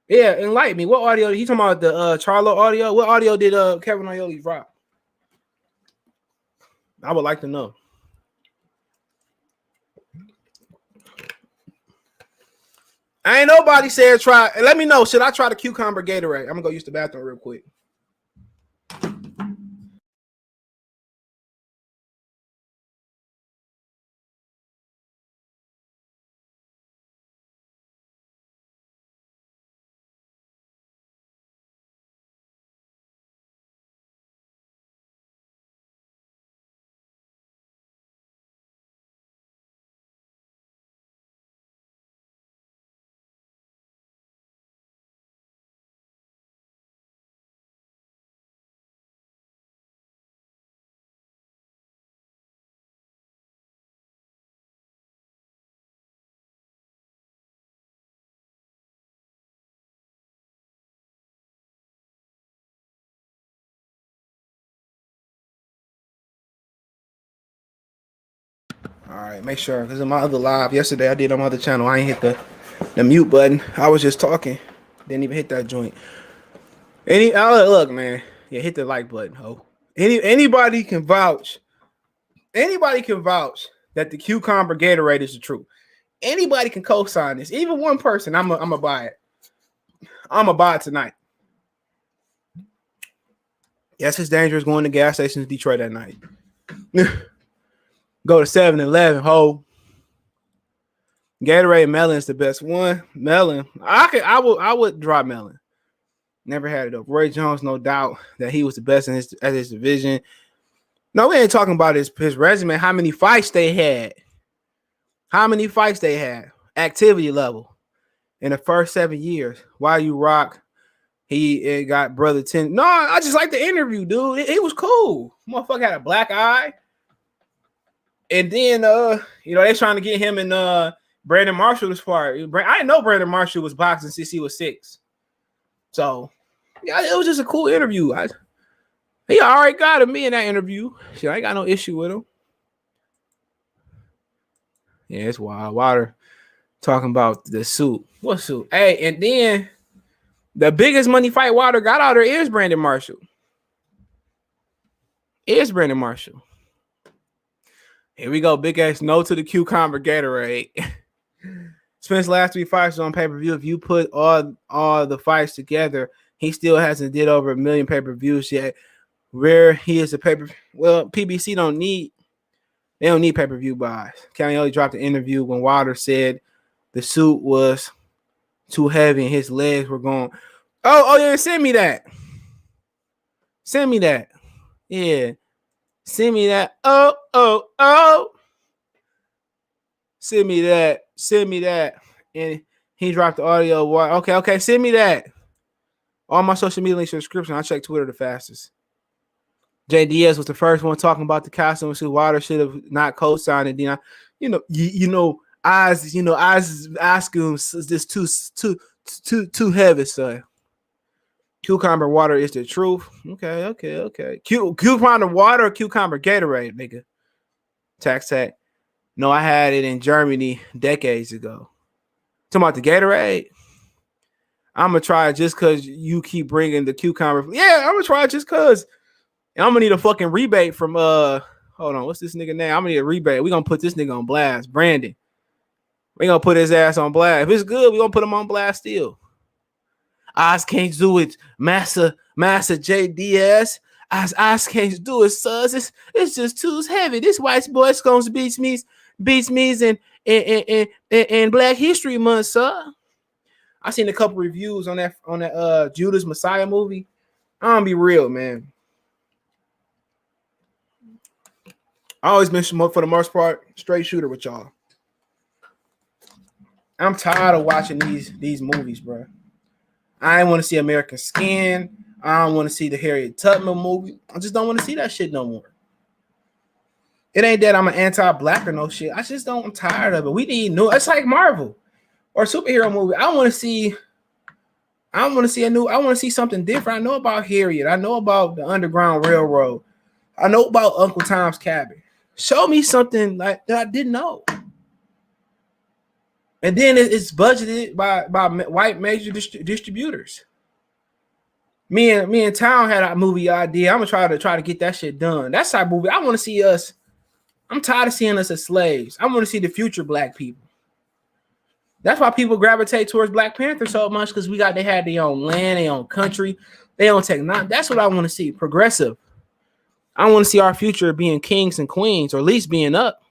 [SPEAKER 1] Yeah, enlighten me. What audio? He talking about the Charlo audio? What audio did Kevin Aiello drop? I would like to know. Ain't nobody said try. Let me know. Should I try the cucumber Gatorade? I'm gonna go use the bathroom real quick. All right, make sure, because in my other live yesterday, I did on my other channel. I ain't hit the mute button. I was just talking. Didn't even hit that joint. Look, man. Yeah, hit the like button, ho. Anybody can vouch. Anybody can vouch that the cucumber Gatorade is the truth. Anybody can co-sign this. Even one person, I'm gonna buy it. I'm gonna buy it tonight. Yes, it's dangerous going to gas stations in Detroit at night. Go to 7-Eleven, ho. Gatorade melon is the best one. Melon, I would drop melon. Never had it though. Roy Jones, no doubt that he was the best in his division. No, we ain't talking about his resume. How many fights they had? Activity level in the first 7 years. Why you rock? He got brother 10. No, I just like the interview, dude. It was cool. Motherfucker had a black eye. And then they trying to get him and Brandon Marshall to spar. I didn't know Brandon Marshall was boxing since he was 6. So, yeah, it was just a cool interview. He already got me in that interview. Shit, I ain't got no issue with him. Yeah, it's wild. Wilder talking about the suit. What suit? Hey, and then the biggest money fight Wilder got out there is Brandon Marshall. Here we go. Big ass no to the cucumber Gatorade. Spence last 3 fights on pay-per-view. If you put all the fights together, he still hasn't did over 1 million pay-per-views yet. Where he is a PBC don't need pay-per-view buys. Canelo dropped an interview when Wilder said the suit was too heavy and his legs were going. Oh yeah, send me that. Yeah. Send me that. Oh. Send me that. And he dropped the audio. Okay, send me that. All my social media links in the description. I check Twitter the fastest. Jay Diaz was the first one talking about the costume suit. Wilder should have not co-signed it. Eyes asking him, is this too heavy, son? Cucumber water is the truth. Okay. Cucumber water or cucumber Gatorade, nigga? Tax. No, I had it in Germany decades ago. Talking about the Gatorade? I'm going to try it just because you keep bringing the cucumber. Yeah, I'm going to try it just because. And I'm going to need a fucking rebate from, hold on, what's this nigga name? I'm going to need a rebate. We're going to put this nigga on blast. Brandon. We're going to put his ass on blast. If it's good, we're going to put him on blast still. Oz can't do it. Massa JDS. Oz can't do it, sus. It's just too heavy. This white boy's going to beats me in Black History Month, sir. I seen a couple reviews on that Judas Messiah movie. I'm gonna be real, man. I always been, for the most part, straight shooter with y'all. I'm tired of watching these movies, bro. I ain't want to see American Skin. I don't want to see the Harriet Tubman movie. I just don't want to see that shit no more. It ain't that I'm an anti-black or no shit. I'm tired of it. We need new. It's like Marvel or superhero movie. I want to see something different. I know about Harriet. I know about the Underground Railroad. I know about Uncle Tom's Cabin. Show me something like that I didn't know. And then it's budgeted by white major distributors. Me and Town had a movie idea. I'm gonna try to get that shit done. That's our movie. I want to see us. I'm tired of seeing us as slaves. I want to see the future black people. That's why people gravitate towards Black Panther so much, because they had their own land, their own country, their own technology. That's what I want to see. Progressive. I want to see our future being kings and queens, or at least being up.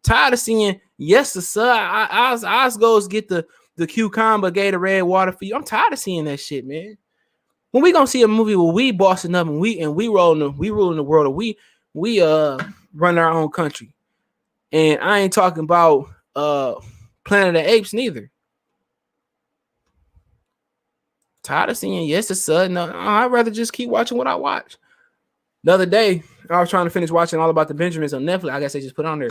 [SPEAKER 1] Tired of seeing, yes, sir, I goes get the cucumber Gatorade water for you. I'm tired of seeing that shit, man. When we gonna see a movie where we bossing up and we ruling the world, or we run our own country? And I ain't talking about Planet of the Apes neither. Tired of seeing yes, sir. No, I'd rather just keep watching what I watch. The other day, I was trying to finish watching All About the Benjamins on Netflix. I guess they just put on there.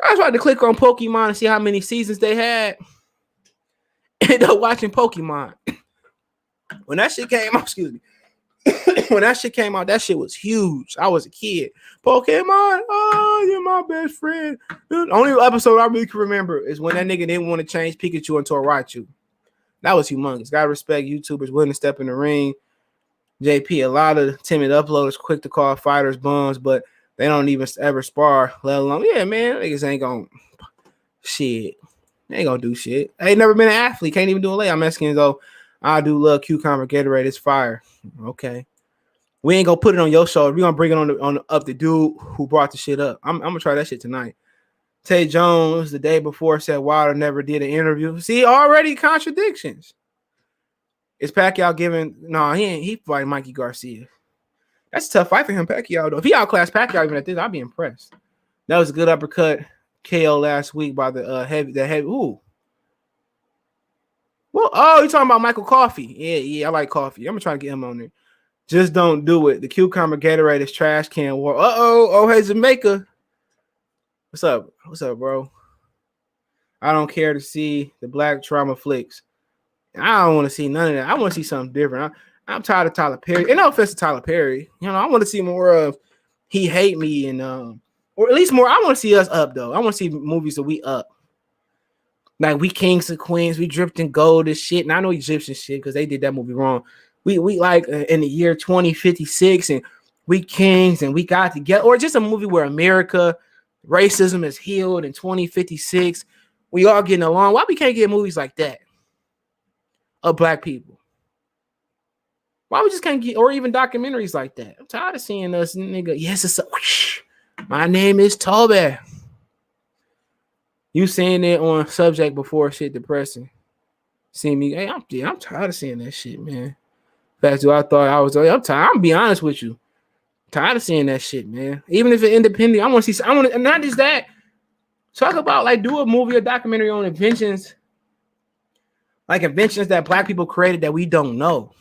[SPEAKER 1] I tried to click on Pokemon and see how many seasons they had. Ended up watching Pokemon. When that shit came out, that shit was huge. I was a kid. Pokemon, oh, you're my best friend. The only episode I really can remember is when that nigga didn't want to change Pikachu into a Raichu. That was humongous. Gotta respect YouTubers willing to step in the ring. JP, a lot of timid uploaders quick to call fighters bums, but they don't even ever spar, let alone, yeah, man, niggas ain't gonna shit. They ain't gonna do shit. I ain't never been an athlete. Can't even do a lay. I'm asking though. I do love cucumber Gatorade. It's fire. Okay. We ain't gonna put it on your show. We're gonna bring it on up the dude who brought the shit up. I'm gonna try that shit tonight. Tay Jones the day before said Wilder never did an interview. See, already contradictions. Is Pacquiao giving? No, he ain't. He fighting Mikey Garcia. That's a tough fight for him, Pacquiao, though. If he outclassed Pacquiao even at this, I'd be impressed. That was a good uppercut KO last week by the heavy. Ooh. Well, oh, you're talking about Michael Coffey. Yeah, I like Coffey. I'm gonna try to get him on there. Just don't do it. The cucumber Gatorade is trash can war. Oh, hey, Jamaica. What's up, bro? I don't care to see the black trauma flicks. I don't want to see none of that. I want to see something different. I'm tired of Tyler Perry. And no offense to Tyler Perry. You know, I want to see more of He Hate Me and or at least more. I want to see us up though. I want to see movies that we up. Like we kings and queens, we dripped in gold and shit. And I know Egyptian shit because they did that movie wrong. We like in the year 2056 and we kings and we got together. Or just a movie where America, racism is healed in 2056. We all getting along. Why we can't get movies like that of black people? Why we just can't get, or even documentaries like that? I'm tired of seeing us, nigga. Yes, it's a, whoosh. My name is Toby. You saying it on subject before shit depressing. See me, hey, I'm tired of seeing that shit, man. That's what I thought I was. I'm tired. I'm be honest with you. Tired of seeing that shit, man. Even if it's independent, I want to see. I want to, not just that. Talk about like do a movie or documentary on inventions, like inventions that black people created that we don't know.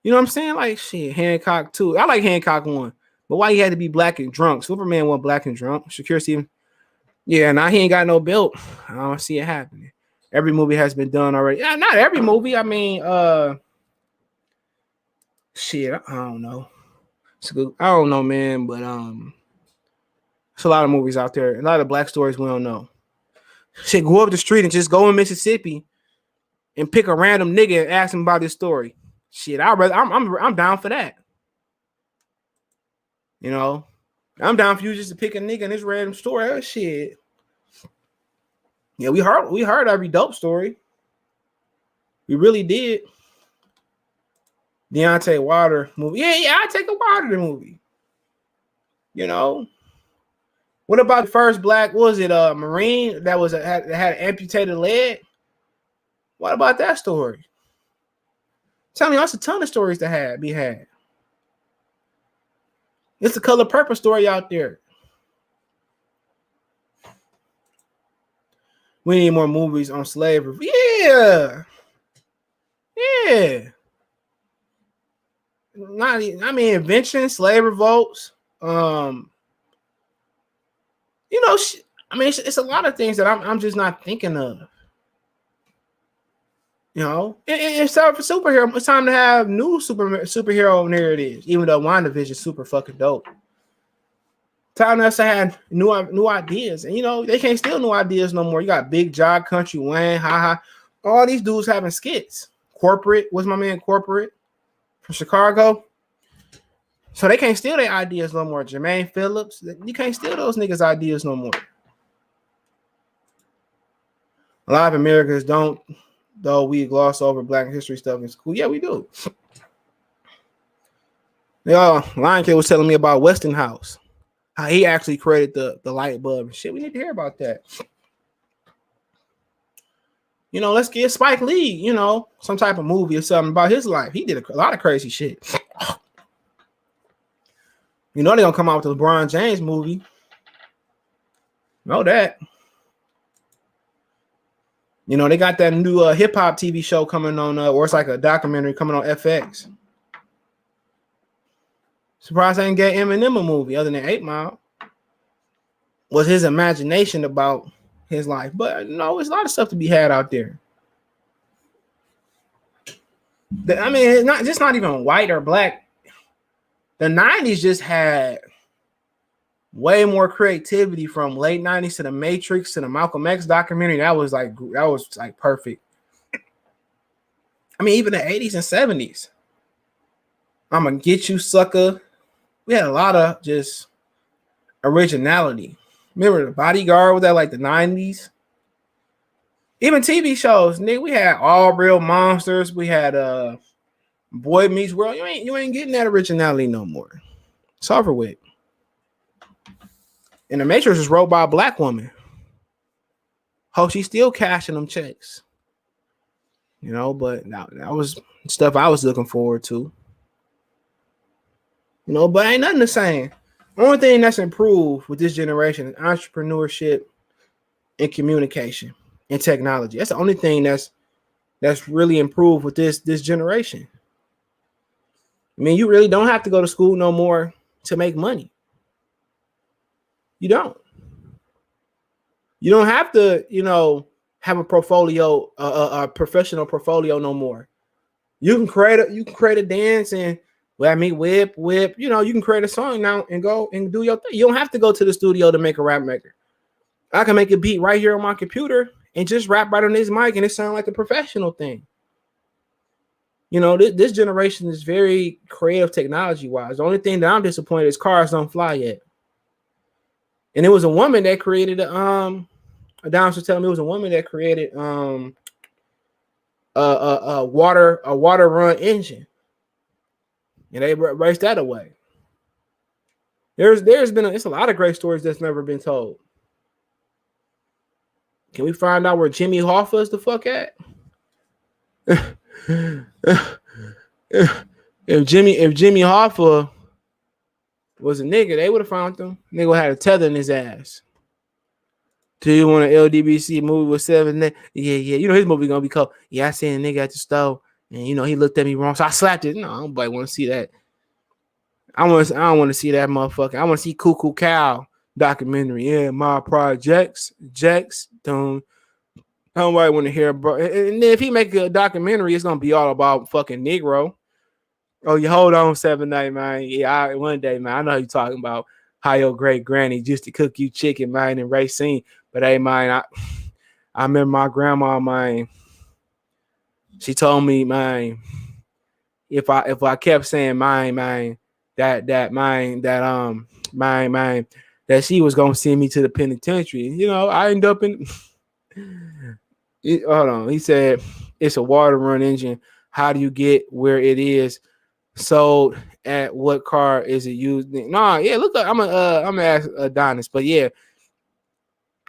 [SPEAKER 1] You know what I'm saying? Like shit, Hancock 2. I like Hancock 1, but why he had to be black and drunk? Superman wasn't black and drunk. Shakur Stevenson. Yeah, now he ain't got no belt. I don't see it happening. Every movie has been done already. Yeah, not every movie. I mean, shit, I don't know. It's good. I don't know, man, but there's a lot of movies out there. A lot of black stories we don't know. Shit, go up the street and just go in Mississippi and pick a random nigga and ask him about his story. Shit, I'm down for that. You know, I'm down for you just to pick a nigga in this random story. Oh, shit. Yeah, we heard every dope story. We really did. Deontay Wilder movie. Yeah, I take a Wilder movie. You know. What about the first black, what was it, Marine that had an amputated leg? What about that story? Tell me, that's a ton of stories to be had. It's the Color Purple story out there. We need more movies on slavery. Yeah. Invention, slave revolts. You know, it's a lot of things that I'm just not thinking of. You know, it's time for superhero. It's time to have new superhero narratives. Even though WandaVision is super fucking dope. Time to us to have new ideas, and you know they can't steal new ideas no more. You got Big Job, Country Wayne, all these dudes having skits. Corporate, what's my man Corporate from Chicago? So they can't steal their ideas no more. Jermaine Phillips, you can't steal those niggas' ideas no more. A lot of Americans don't, though we gloss over Black history stuff in school. Yeah, we do. Lion Kid was telling me about Westinghouse. How he actually created the light bulb and shit. We need to hear about that. You know, let's get Spike Lee, you know, some type of movie or something about his life. He did a lot of crazy shit. You know they're gonna come out with the LeBron James movie. Know that. You know, they got that new hip-hop TV show coming on, or it's like a documentary coming on FX. Surprised I didn't get Eminem a movie other than 8 Mile. Was his imagination about his life. But no, there's a lot of stuff to be had out there. I mean, it's not even white or black. The 90s just had way more creativity, from late 90s to the Matrix to the Malcolm X documentary. That was like perfect. I mean, even the 80s and 70s. I'm gonna get you, sucker. We had a lot of just originality. Remember The Bodyguard? Was that like the 90s? Even TV shows, nigga, we had All Real Monsters. We had Boy Meets World. You ain't getting that originality no more. It's over with. And The Matrix was wrote by a black woman. Hope she's still cashing them checks. You know, but that was stuff I was looking forward to. You know, but ain't nothing the same. The only thing that's improved with this generation is entrepreneurship and communication and technology. That's the only thing that's really improved with this generation. I mean, you really don't have to go to school no more to make money. You don't. You don't have to, you know, have a portfolio, a professional portfolio no more. You can create a dance and whip. You know, you can create a song now and go and do your thing. You don't have to go to the studio to make a rap maker. I can make a beat right here on my computer and just rap right on this mic, and it sounds like a professional thing. You know, this generation is very creative technology wise. The only thing that I'm disappointed is cars don't fly yet. And it was a woman that created Dom was telling me it was a woman that created a water run engine, and they raced that away. There's been it's a lot of great stories that's never been told. Can we find out where Jimmy Hoffa is the fuck at? If Jimmy Hoffa was a nigga, they would have found him. Nigga had a tether in his ass. Do you want an LDBC movie with 7? Yeah. You know his movie gonna be called. Yeah, I seen a nigga at the store, and you know he looked at me wrong, so I slapped it. No, nobody want to see that. I don't want to see that motherfucker. I want to see Cuckoo Cow documentary. Yeah, my projects, don't. Nobody want to hear, bro. And then if he make a documentary, it's gonna be all about fucking Negro. Oh, you hold on, 7 Night, man. Yeah, one day, man. I know you talking about how your great granny used to cook you chicken, man, and Racine. But hey, man, I remember my grandma, man. She told me, man, if I kept saying mine, that she was gonna send me to the penitentiary. You know, I end up in. Hold on. He said it's a water run engine. How do you get where it is? Sold at what car is it used? Nah, yeah. Look, I'm gonna ask Adonis, but yeah,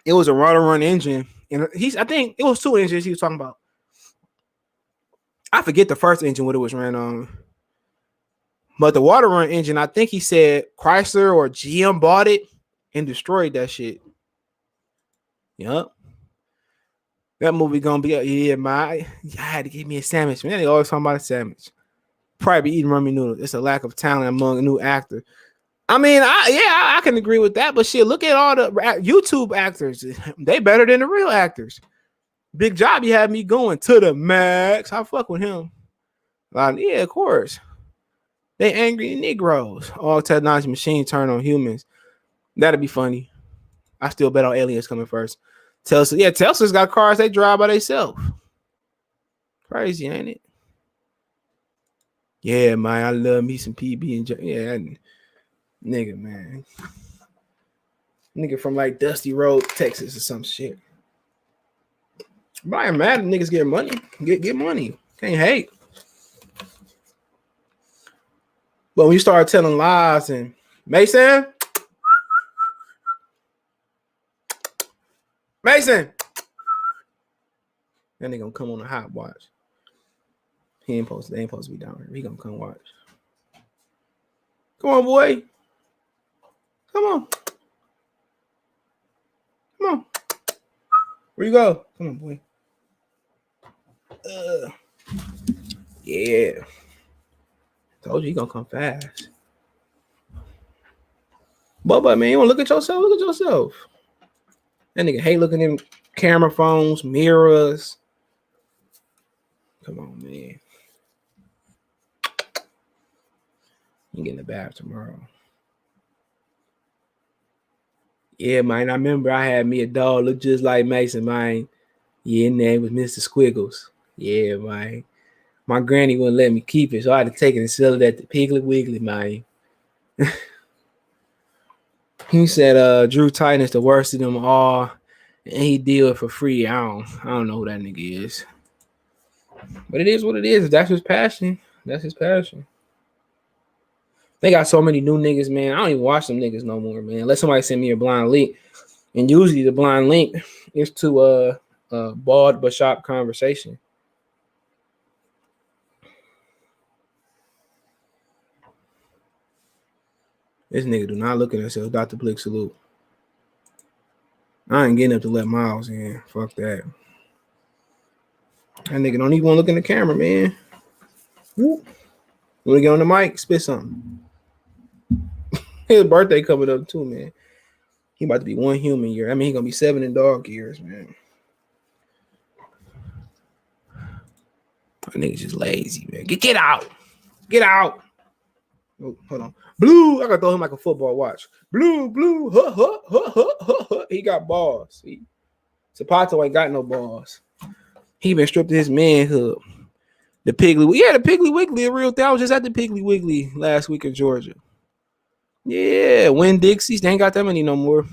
[SPEAKER 1] it was a water run engine, and I think it was 2 engines he was talking about. I forget the first engine what it was ran on, but the water run engine, I think he said Chrysler or GM bought it and destroyed that shit. Yup. That movie gonna be I had to give me a sandwich, man. They always talking about a sandwich. Probably be eating ramen noodles. It's a lack of talent among a new actor. I mean, I can agree with that, but shit, look at all the YouTube actors. They better than the real actors. Big Jobby had me going to the max. I fuck with him. Like, yeah, of course. They angry Negroes. All technology machines turn on humans. That'd be funny. I still bet on aliens coming first. Tesla's got cars they drive by themselves. Crazy, ain't it? Yeah, man, I love me some PB and J. Yeah, nigga, man. Nigga from like Dusty Road, Texas or some shit. But I ain't mad at niggas getting money. Get money. Can't hate. But when you start telling lies and Mason, that nigga gonna come on a hot watch. They ain't supposed to be down here. He gonna come watch. Come on, boy. Come on. Where you go? Come on, boy. Yeah. Told you he gonna come fast. But man, you wanna look at yourself? Look at yourself. That nigga hate looking in camera phones, mirrors. Come on, man. You get in the bath tomorrow. Yeah, man. I remember I had me a dog look just like Mason, man. Yeah, his name was Mr. Squiggles. Yeah, man. My granny wouldn't let me keep it, so I had to take it and sell it at the Piggly Wiggly, man. He said Drew Titan is the worst of them all, and he deal it for free. I don't know who that nigga is. But it is what it is. That's his passion. They got so many new niggas, man. I don't even watch them niggas no more, man. Unless somebody send me a blind link. And usually the blind link is to a bald but shop conversation. This nigga do not look at himself. Dr. Blick salute. I ain't getting up to let Miles in. Fuck that. That nigga don't even want to look in the camera, man. Whoop. When we get on the mic, spit something. His birthday coming up too, man. He about to be 1 human year. I mean, he gonna be 7 in dog years, man. That nigga's just lazy, man. Get out. Get out. Oh, hold on. Blue. I gotta throw him like a football watch. Blue. He got balls. See? Zapato ain't got no balls. He been stripped of his manhood. The Piggly Wiggly, a real thing. I was just at the Piggly Wiggly last week in Georgia. Yeah, Winn-Dixies, they ain't got that many no more.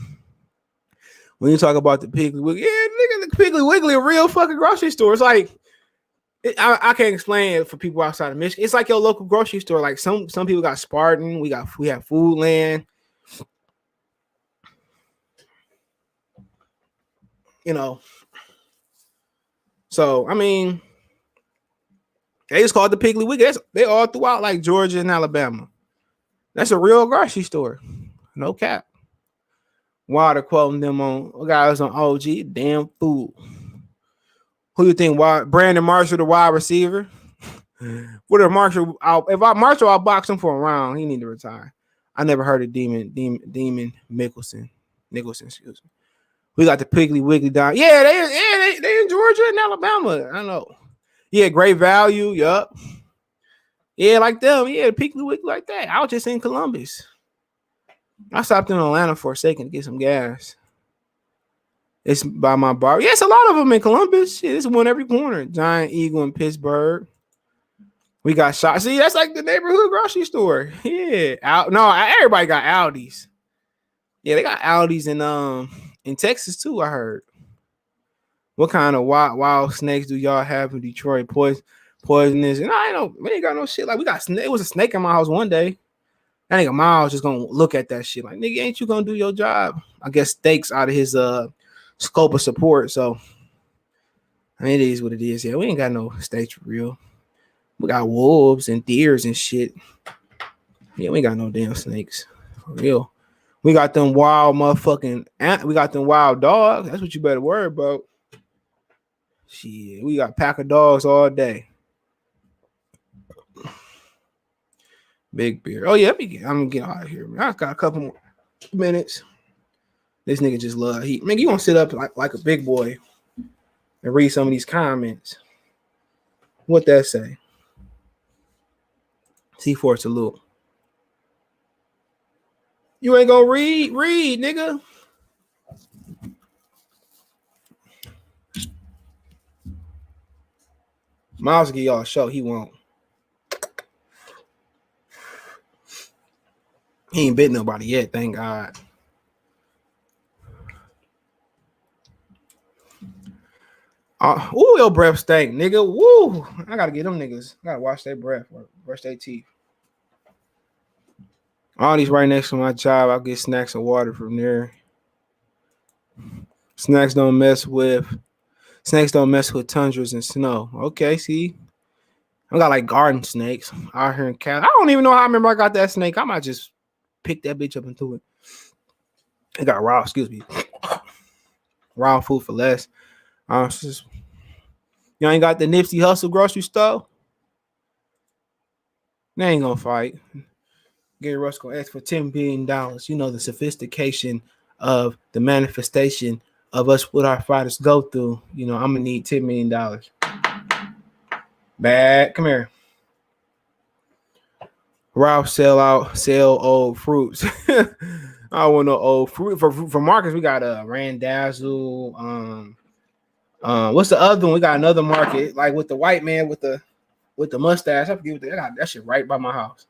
[SPEAKER 1] When you talk about the Piggly Wiggly, yeah, nigga, the Piggly Wiggly, a real fucking grocery store. It's like, I can't explain it for people outside of Michigan. It's like your local grocery store. Like some people got Spartan, we have Foodland. You know. So, I mean, they just call it the Piggly Wiggly. They all throughout like Georgia and Alabama. That's a real grocery store. No cap. Wilder quoting them on guys on OG. Damn fool. Who you think? Brandon Marshall, the wide receiver? What if Marshall? I'll box him for a round. He need to retire. I never heard of Demon Nicholson, excuse me. We got the Piggly Wiggly down. Yeah, they in Georgia and Alabama. I know. Yeah, great value. Yup. Yeah, like them. Yeah, Piggly Wiggly like that. I was just in Columbus. I stopped in Atlanta for a second to get some gas. It's by my bar. Yeah, it's a lot of them in Columbus. Shit, it's one every corner. Giant Eagle in Pittsburgh. We got shot. See, that's like the neighborhood grocery store. Yeah. Everybody got Aldi's. Yeah, they got Aldi's in Texas too, I heard. What kind of wild snakes do y'all have in Detroit? Poisonous. And I know we ain't got no shit. Like it was a snake in my house one day. That nigga Miles just gonna look at that shit like, nigga, ain't you gonna do your job? I guess steaks out of his scope of support. So I mean, it is what it is. Yeah, we ain't got no snakes for real. We got wolves and deers and shit. Yeah, we ain't got no damn snakes for real. We got them wild motherfucking. We got them wild dogs. That's what you better worry about. Shit, we got a pack of dogs all day. Big beer. Oh yeah, I'm gonna get out of here, man. I got a couple more minutes. This nigga just love heat. Man, you gonna sit up like a big boy and read some of these comments. What that say? C4 salute. You ain't gonna read, nigga. Miles give y'all a show. He won't. He ain't bit nobody yet, thank God. Ooh, your breath stank, nigga. Woo! I gotta get them niggas. I gotta wash their breath or brush their teeth. All these right next to my job. I'll get snacks and water from there. Snacks don't mess with tundras and snow. Okay, see. I got like garden snakes out here in Cali. I don't even know how I remember I got that snake. I might just pick that bitch up and throw it. It got raw, raw food for less. You ain't got the Nipsey Hussle grocery store? They ain't gonna fight. Gary Rush gonna ask for $10 billion. You know the sophistication of the manifestation of us, what our fighters go through. You know, I'm gonna need $10 million. Bad, come here. Ralph sell old fruits. I want no old fruit. For Marcus, we got Randazzle. What's the other one? We got another market, like with the white man with the mustache. I forget what I got that shit right by my house.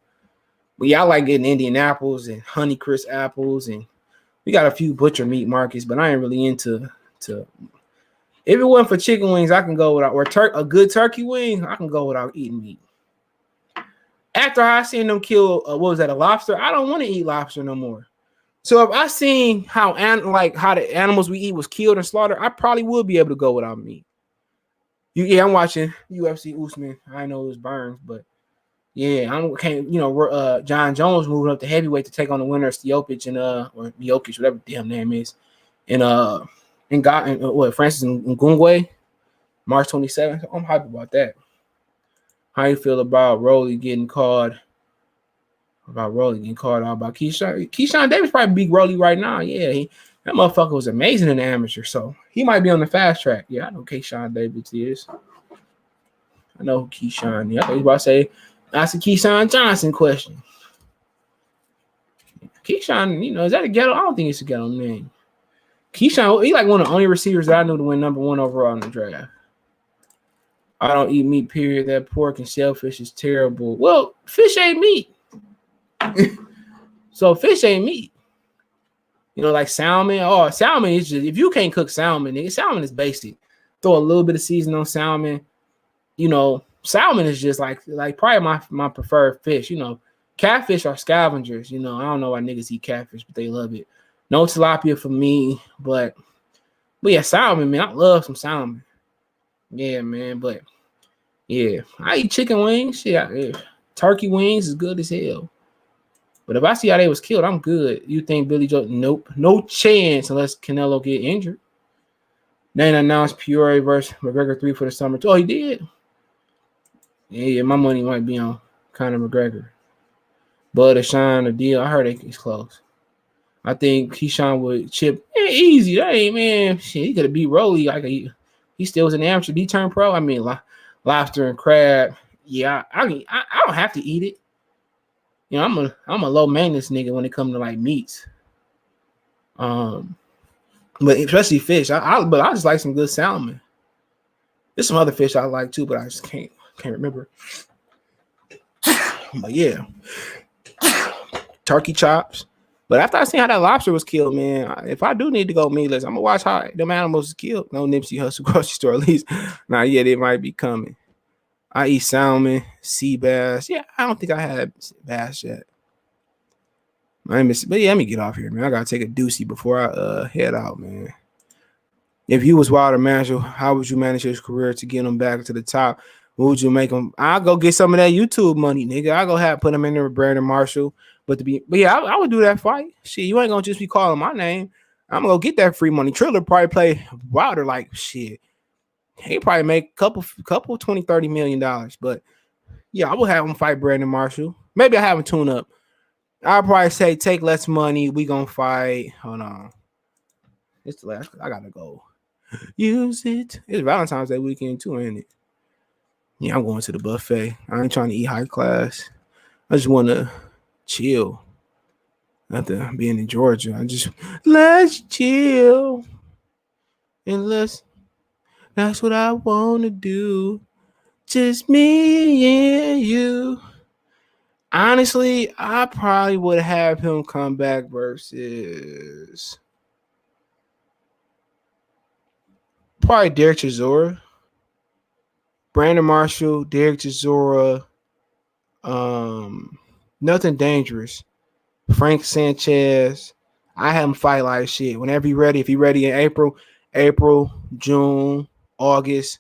[SPEAKER 1] But yeah, I like getting Indian apples and Honeycrisp apples, and we got a few butcher meat markets, but I ain't really into. If it wasn't for chicken wings, I can go without, a good turkey wing, I can go without eating meat. After I seen them kill, a lobster? I don't want to eat lobster no more. So if I seen how the animals we eat was killed and slaughtered, I probably would be able to go without meat. I'm watching UFC Usman. I know it was Burns, but yeah, John Jones moving up to heavyweight to take on the winner of Stiopich and or Jokic, whatever the damn name is, and Francis Ngannou, March 27th. I'm hyped about that. How you feel about Rolly getting called? About Keyshawn Davis probably beat Rolly right now. Yeah, that motherfucker was amazing in the amateur, so he might be on the fast track. Yeah, I know Keyshawn Davis is. I know who Keyshawn is. I thought you was about to say that's a Keyshawn Johnson question. Keyshawn, is that a ghetto? I don't think it's a ghetto name. Keyshawn, he like one of the only receivers that I knew to win number 1 overall in the draft. I don't eat meat, period. That pork and shellfish is terrible. Well, fish ain't meat. So fish ain't meat. Like salmon. Oh, salmon is just, if you can't cook salmon, salmon is basic. Throw a little bit of seasoning on salmon. Salmon is just like probably my preferred fish. Catfish are scavengers. I don't know why niggas eat catfish, but they love it. No tilapia for me, but yeah, salmon, man. I love some salmon. Yeah, man, but yeah, I eat chicken wings. Shit, turkey wings is good as hell. But if I see how they was killed, I'm good. You think Billy Joe? Nope, no chance unless Canelo get injured. Then announced Peoria versus McGregor 3 for the summer. Oh, he did. Yeah, my money might be on Conor McGregor. But a shine a deal. I heard it's close. I think Keyshawn would chip easy. That ain't, man. Shit, he could have beat Rolly. He still was an amateur. He turned pro. I mean, lobster and crab. Yeah, I don't have to eat it. I'm a low maintenance nigga when it comes to like meats. But especially fish. I just like some good salmon. There's some other fish I like too, but I just can't remember. But yeah, turkey chops. But after I seen how that lobster was killed, man, if I do need to go meatless, I'm gonna watch how them animals is killed. No Nipsey Hussle grocery store, at least. Not yet. It might be coming. I eat salmon, sea bass. Yeah, I don't think I had bass yet. But yeah, let me get off here, man. I gotta take a doozy before I head out, man. If you was Wilder manager, how would you manage his career to get him back to the top? What would you make him? I'll go get some of that YouTube money, nigga. I'll go put him in there with Brandon Marshall. But yeah, I would do that fight. shit, you ain't gonna just be calling my name. I'm gonna go get that free money. Triller probably play Wilder like shit. He probably make couple $20-30 million. But yeah, I will have him fight Brandon Marshall. Maybe I have him tune up. I'll probably say take less money. We gonna fight. Hold on. It's the last. I gotta go. Use it. It's Valentine's Day weekend too, ain't it? Yeah, I'm going to the buffet. I ain't trying to eat high class. I just want to chill. After being in Georgia, let's chill. And that's what I want to do. Just me and you. Honestly, I probably would have him come back versus probably Derek Chisora. Brandon Marshall, Derek Chisora, nothing dangerous. Frank Sanchez. I have him fight like shit. Whenever he's ready, if he's ready in April, June, August,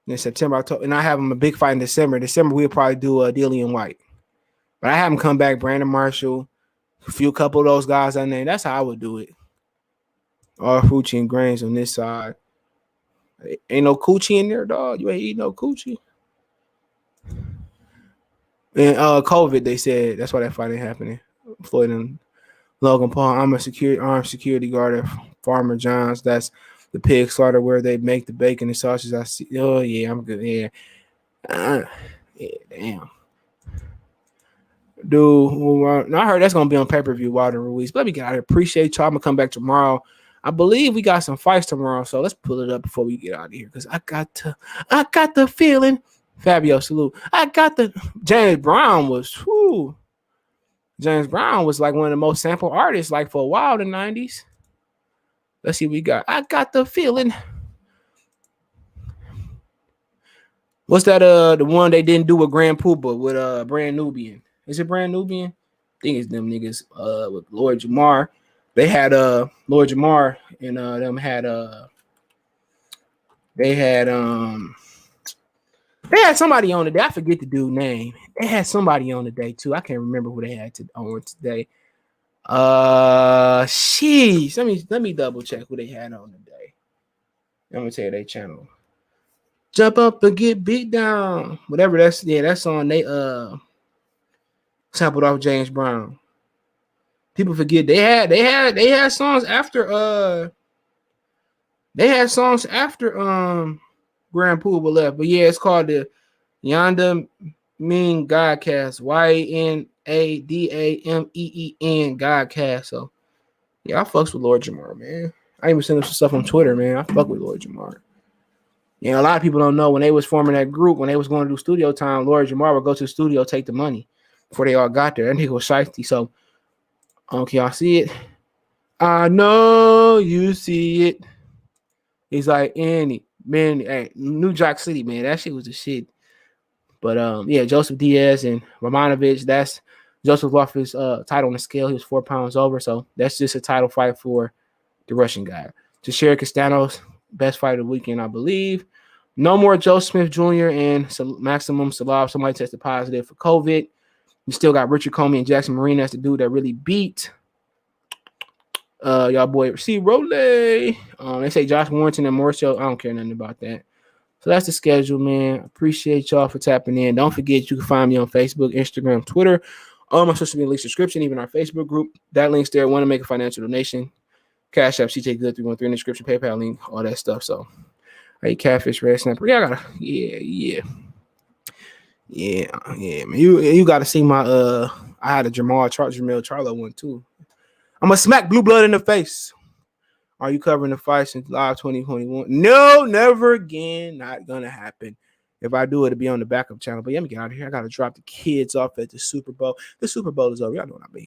[SPEAKER 1] then September, October, and I have him a big fight in December. December, we'll probably do a Dillian White. But I have him come back, Brandon Marshall, a couple of those guys I named. That's how I would do it. All Fucci and Grains on this side. Ain't no coochie in there, dog. You ain't eating no coochie. And COVID, they said that's why that fight ain't happening. Floyd and Logan Paul. I'm a armed security guard at Farmer John's. That's the pig slaughter where they make the bacon and sausage. I see. Oh yeah, I'm good. Yeah, yeah, damn. Dude, I heard that's gonna be on pay-per-view. Wilder Ruiz. But let me get out of here. Appreciate y'all. I'm gonna come back tomorrow. I believe we got some fights tomorrow, so let's pull it up before we get out of here because I got the feeling. Fabio, salute. James Brown was like one of the most sampled artists like for a while in the 90s. Let's see what we got. I got the feeling. What's that? The one they didn't do with Grand Poobah with Brand Nubian. Is it Brand Nubian? I think it's them niggas with Lord Jamar. They had Lord Jamar and them had they had somebody on today. I forget the dude's name. They had somebody on today too. I can't remember who they had on today. Sheesh. Let me double check who they had on today. I'm gonna tell you their channel. Jump up and get beat down. Whatever that's on they sampled off James Brown. People forget they had songs after Grand Poobah left. But yeah, it's called Yonda Mean Godcast. YNADAMEEN Godcast. So yeah, I fucks with Lord Jamar, man. I even send him some stuff on Twitter, man. I fuck with Lord Jamar. You know, a lot of people don't know when they was forming that group, when they was going to do studio time, Lord Jamar would go to the studio, take the money before they all got there. That nigga was shiesty. So, can y'all see it? I know you see it. He's like, Annie, man, hey, New Jack City, man. That shit was the shit. But, yeah, Joseph Diaz and Romanovich, that's Joseph lost his title on the scale. He was 4 pounds over. So, that's just a title fight for the Russian guy. Teixeira Castanos, best fight of the weekend, I believe. No more Joe Smith Jr. and Maximum Salab. Somebody tested positive for COVID. You still got Richard Comey and Jackson Marine. That's the dude that really beat y'all boy C. Role. They say Josh Warrington and Mauricio. I don't care nothing about that. So that's the schedule, man. Appreciate y'all for tapping in. Don't forget you can find me on Facebook, Instagram, Twitter. All my social media links, description, even our Facebook group. That link's there. Want to make a financial donation? Cash App, CJ Good 313 in the description, PayPal link, all that stuff. So, hey, Catfish, Red Snapper. Yeah, I gotta, yeah, man. You gotta see my I had a Jamel Charlo one too. I'm gonna smack Blue Blood in the face. Are you covering the fight since live 2021? No, never again. Not gonna happen. If I do, it'll be on the backup channel. But yeah, let me get out of here. I gotta drop the kids off at the Super Bowl. The Super Bowl is over. Y'all know what I mean.